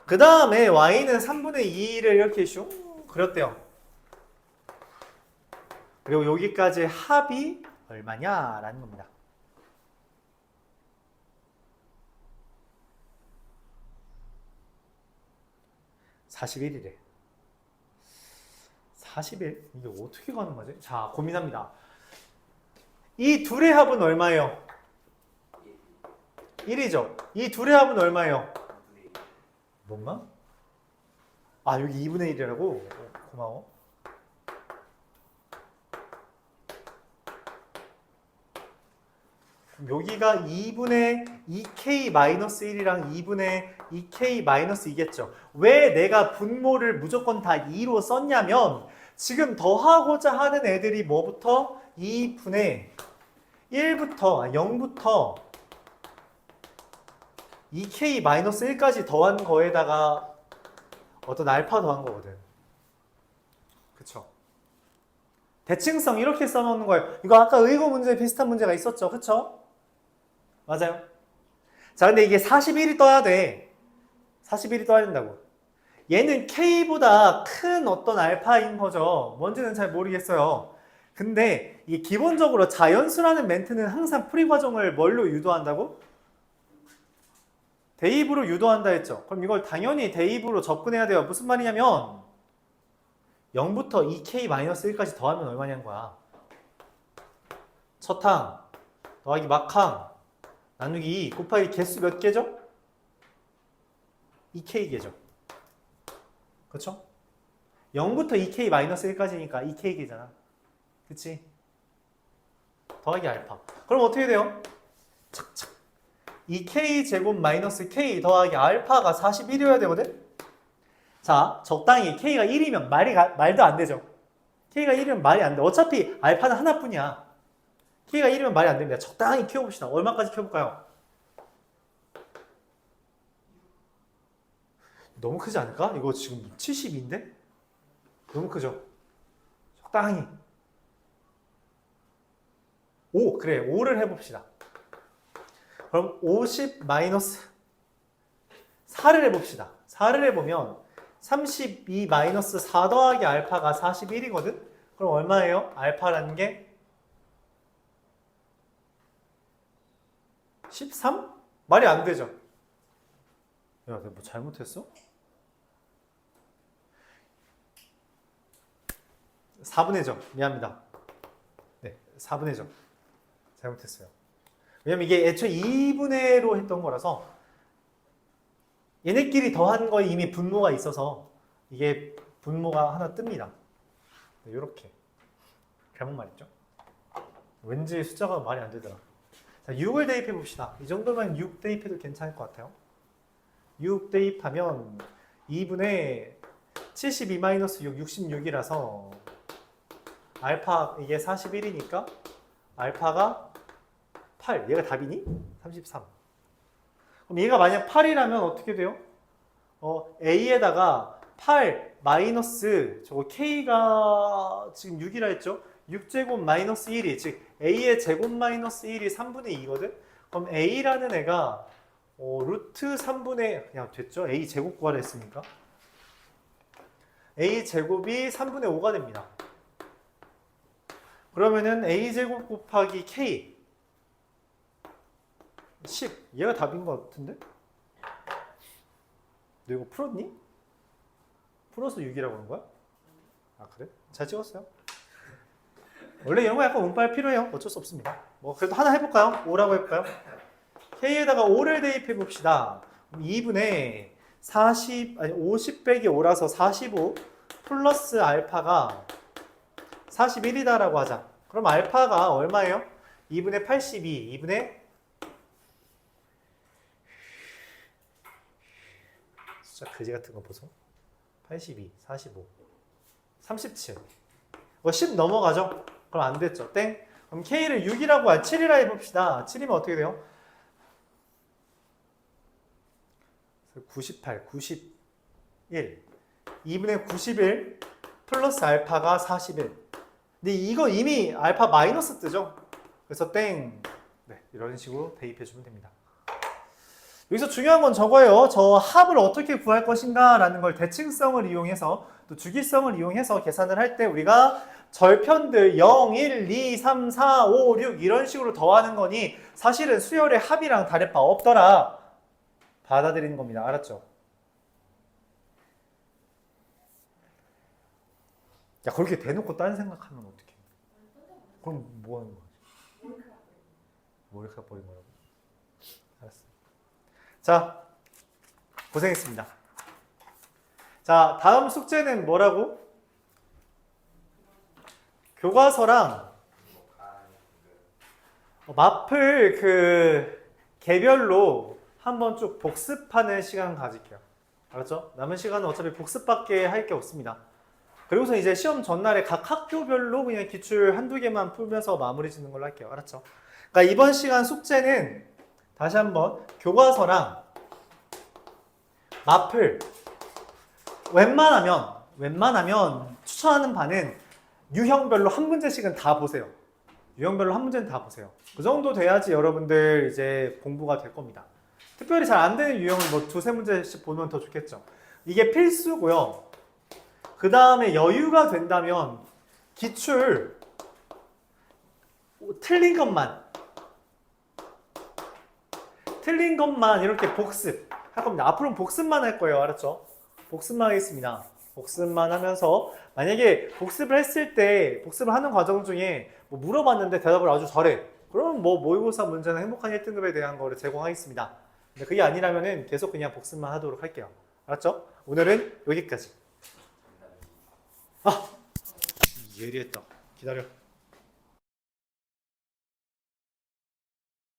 그 다음에 Y는 3분의 2를 이렇게 슝 그렸대요. 그리고 여기까지 합이 얼마냐라는 겁니다. 41이래. 41? 이게 어떻게 가는 거지? 자, 고민합니다. 이 둘의 합은 얼마예요? 1이죠. 이 둘의 합은 얼마예요? 뭔가? 여기 2분의 1이라고? 고마워. 여기가 2분의 2k-1이랑 2분의 2k-2겠죠. 왜 내가 분모를 무조건 다 2로 썼냐면 지금 더하고자 하는 애들이 뭐부터? 2분의 1부터 0부터 2k-1까지 더한 거에다가 어떤 알파 더한 거거든. 그쵸? 대칭성 이렇게 써놓는 거예요. 이거 아까 의고 문제에 비슷한 문제가 있었죠. 그쵸? 맞아요. 자, 근데 이게 41이 떠야 돼. 41이 떠야 된다고. 얘는 K보다 큰 어떤 알파인 거죠. 뭔지는 잘 모르겠어요. 근데 이게 기본적으로 자연수라는 멘트는 항상 풀이 과정을 뭘로 유도한다고? 대입으로 유도한다 했죠. 그럼 이걸 당연히 대입으로 접근해야 돼요. 무슨 말이냐면 0부터 2k-1까지 더하면 얼마냐는 거야. 첫 항 더하기 막항 나누기 2 곱하기 개수 몇 개죠? 2k개죠. 그렇죠? 0부터 2k-1까지니까 2k개잖아. 그치? 더하기 알파. 그럼 어떻게 돼요? 착착. 2k 제곱 마이너스 k 더하기 알파가 41이어야 되거든? 자, 적당히 k가 1이면 말도 안 되죠. k가 1이면 말이 안 돼. 어차피 알파는 하나뿐이야. k가 1이면 말이 안 됩니다. 적당히 키워봅시다. 얼마까지 키워볼까요? 너무 크지 않을까? 이거 지금 72인데? 너무 크죠? 적당히. 5, 그래. 5를 해봅시다. 그럼 50 마이너스 4를 해봅시다. 4를 해보면 32 마이너스 4 더하기 알파가 41이거든? 그럼 얼마예요? 알파라는 게 13? 말이 안 되죠? 야, 내가 뭐 잘못했어? 4분의 점. 미안합니다. 네, 4분의 점. 잘못했어요. 왜냐면 이게 애초에 2분의로 했던 거라서 얘네끼리 더한 거에 이미 분모가 있어서 이게 분모가 하나 뜹니다. 네, 이렇게. 잘못 말했죠? 왠지 숫자가 말이 안 되더라. 자, 6을 대입해 봅시다. 이 정도면 6 대입해도 괜찮을 것 같아요. 6 대입하면 2분의 72-6, 66이라서 알파 이게 41이니까 알파가 8. 얘가 답이니? 33. 그럼 얘가 만약 8이라면 어떻게 돼요? A에다가 8 마이너스 저거 K가 지금 6이라 했죠? 6제곱 마이너스 1이 즉 A의 제곱 마이너스 1이 3분의 2거든? 그럼 A라는 애가 루트 3분의 그냥 됐죠? A 제곱 구하라 했으니까 A 제곱이 3분의 5가 됩니다. 그러면은 A 제곱 곱하기 K 10 얘가 답인 것 같은데? 너 이거 풀었니? 풀어서 6이라고 하는 거야? 아 그래? 잘 찍었어요. 원래 이런 거 약간 운빨 필요해요. 어쩔 수 없습니다. 뭐 그래도 하나 해볼까요? 5라고 해볼까요? K에다가 5를 대입해 봅시다. 2분의 50 빼기 5라서 45 플러스 알파가 41이다라고 하자. 그럼 알파가 얼마예요? 2분의 82, 2분의 숫자 그지 같은 거 보소. 82, 45, 37. 10 넘어가죠? 그럼 안 됐죠? 땡. 그럼 K를 6이라고 7이라 해봅시다. 7이면 어떻게 돼요? 98, 91. 2분의 91 플러스 알파가 41. 근데 이거 이미 알파 마이너스 뜨죠? 그래서 땡. 네, 이런 식으로 대입해주면 됩니다. 여기서 중요한 건 저거예요. 저 합을 어떻게 구할 것인가 라는 걸 대칭성을 이용해서 또 주기성을 이용해서 계산을 할 때 우리가 절편들 0, 1, 2, 3, 4, 5, 6 이런 식으로 더하는 거니 사실은 수열의 합이랑 다를 바 없더라 받아들이는 겁니다. 알았죠? 야 그렇게 대놓고 딴 생각하면 어떡해. 그럼 뭐 하는 거지? 머리카락 버린 거라고? 알았어. 자, 고생했습니다. 자, 다음 숙제는 뭐라고? 교과서랑 마플 그 개별로 한번 쭉 복습하는 시간 가질게요. 알았죠? 남은 시간은 어차피 복습밖에 할 게 없습니다. 그리고서 이제 시험 전날에 각 학교별로 그냥 기출 한두 개만 풀면서 마무리 짓는 걸로 할게요. 알았죠? 그러니까 이번 시간 숙제는 다시 한번 교과서랑 마플 웬만하면 추천하는 바는 유형별로 한 문제씩은 다 보세요. 유형별로 한 문제는 다 보세요. 그 정도 돼야지 여러분들 이제 공부가 될 겁니다. 특별히 잘 안 되는 유형은 뭐 두세 문제씩 보면 더 좋겠죠. 이게 필수고요. 그 다음에 여유가 된다면 기출 틀린 것만 이렇게 복습 할 겁니다. 앞으로는 복습만 할 거예요. 알았죠? 복습만 하겠습니다. 복습만 하면서 만약에 복습을 했을 때 복습을 하는 과정 중에 뭐 물어봤는데 대답을 아주 잘해. 그럼 뭐 모의고사 문제는 행복한 1등급에 대한 거를 제공하겠습니다. 근데 그게 아니라면은 계속 그냥 복습만 하도록 할게요. 알았죠? 오늘은 여기까지. 아! 예리했다. 기다려.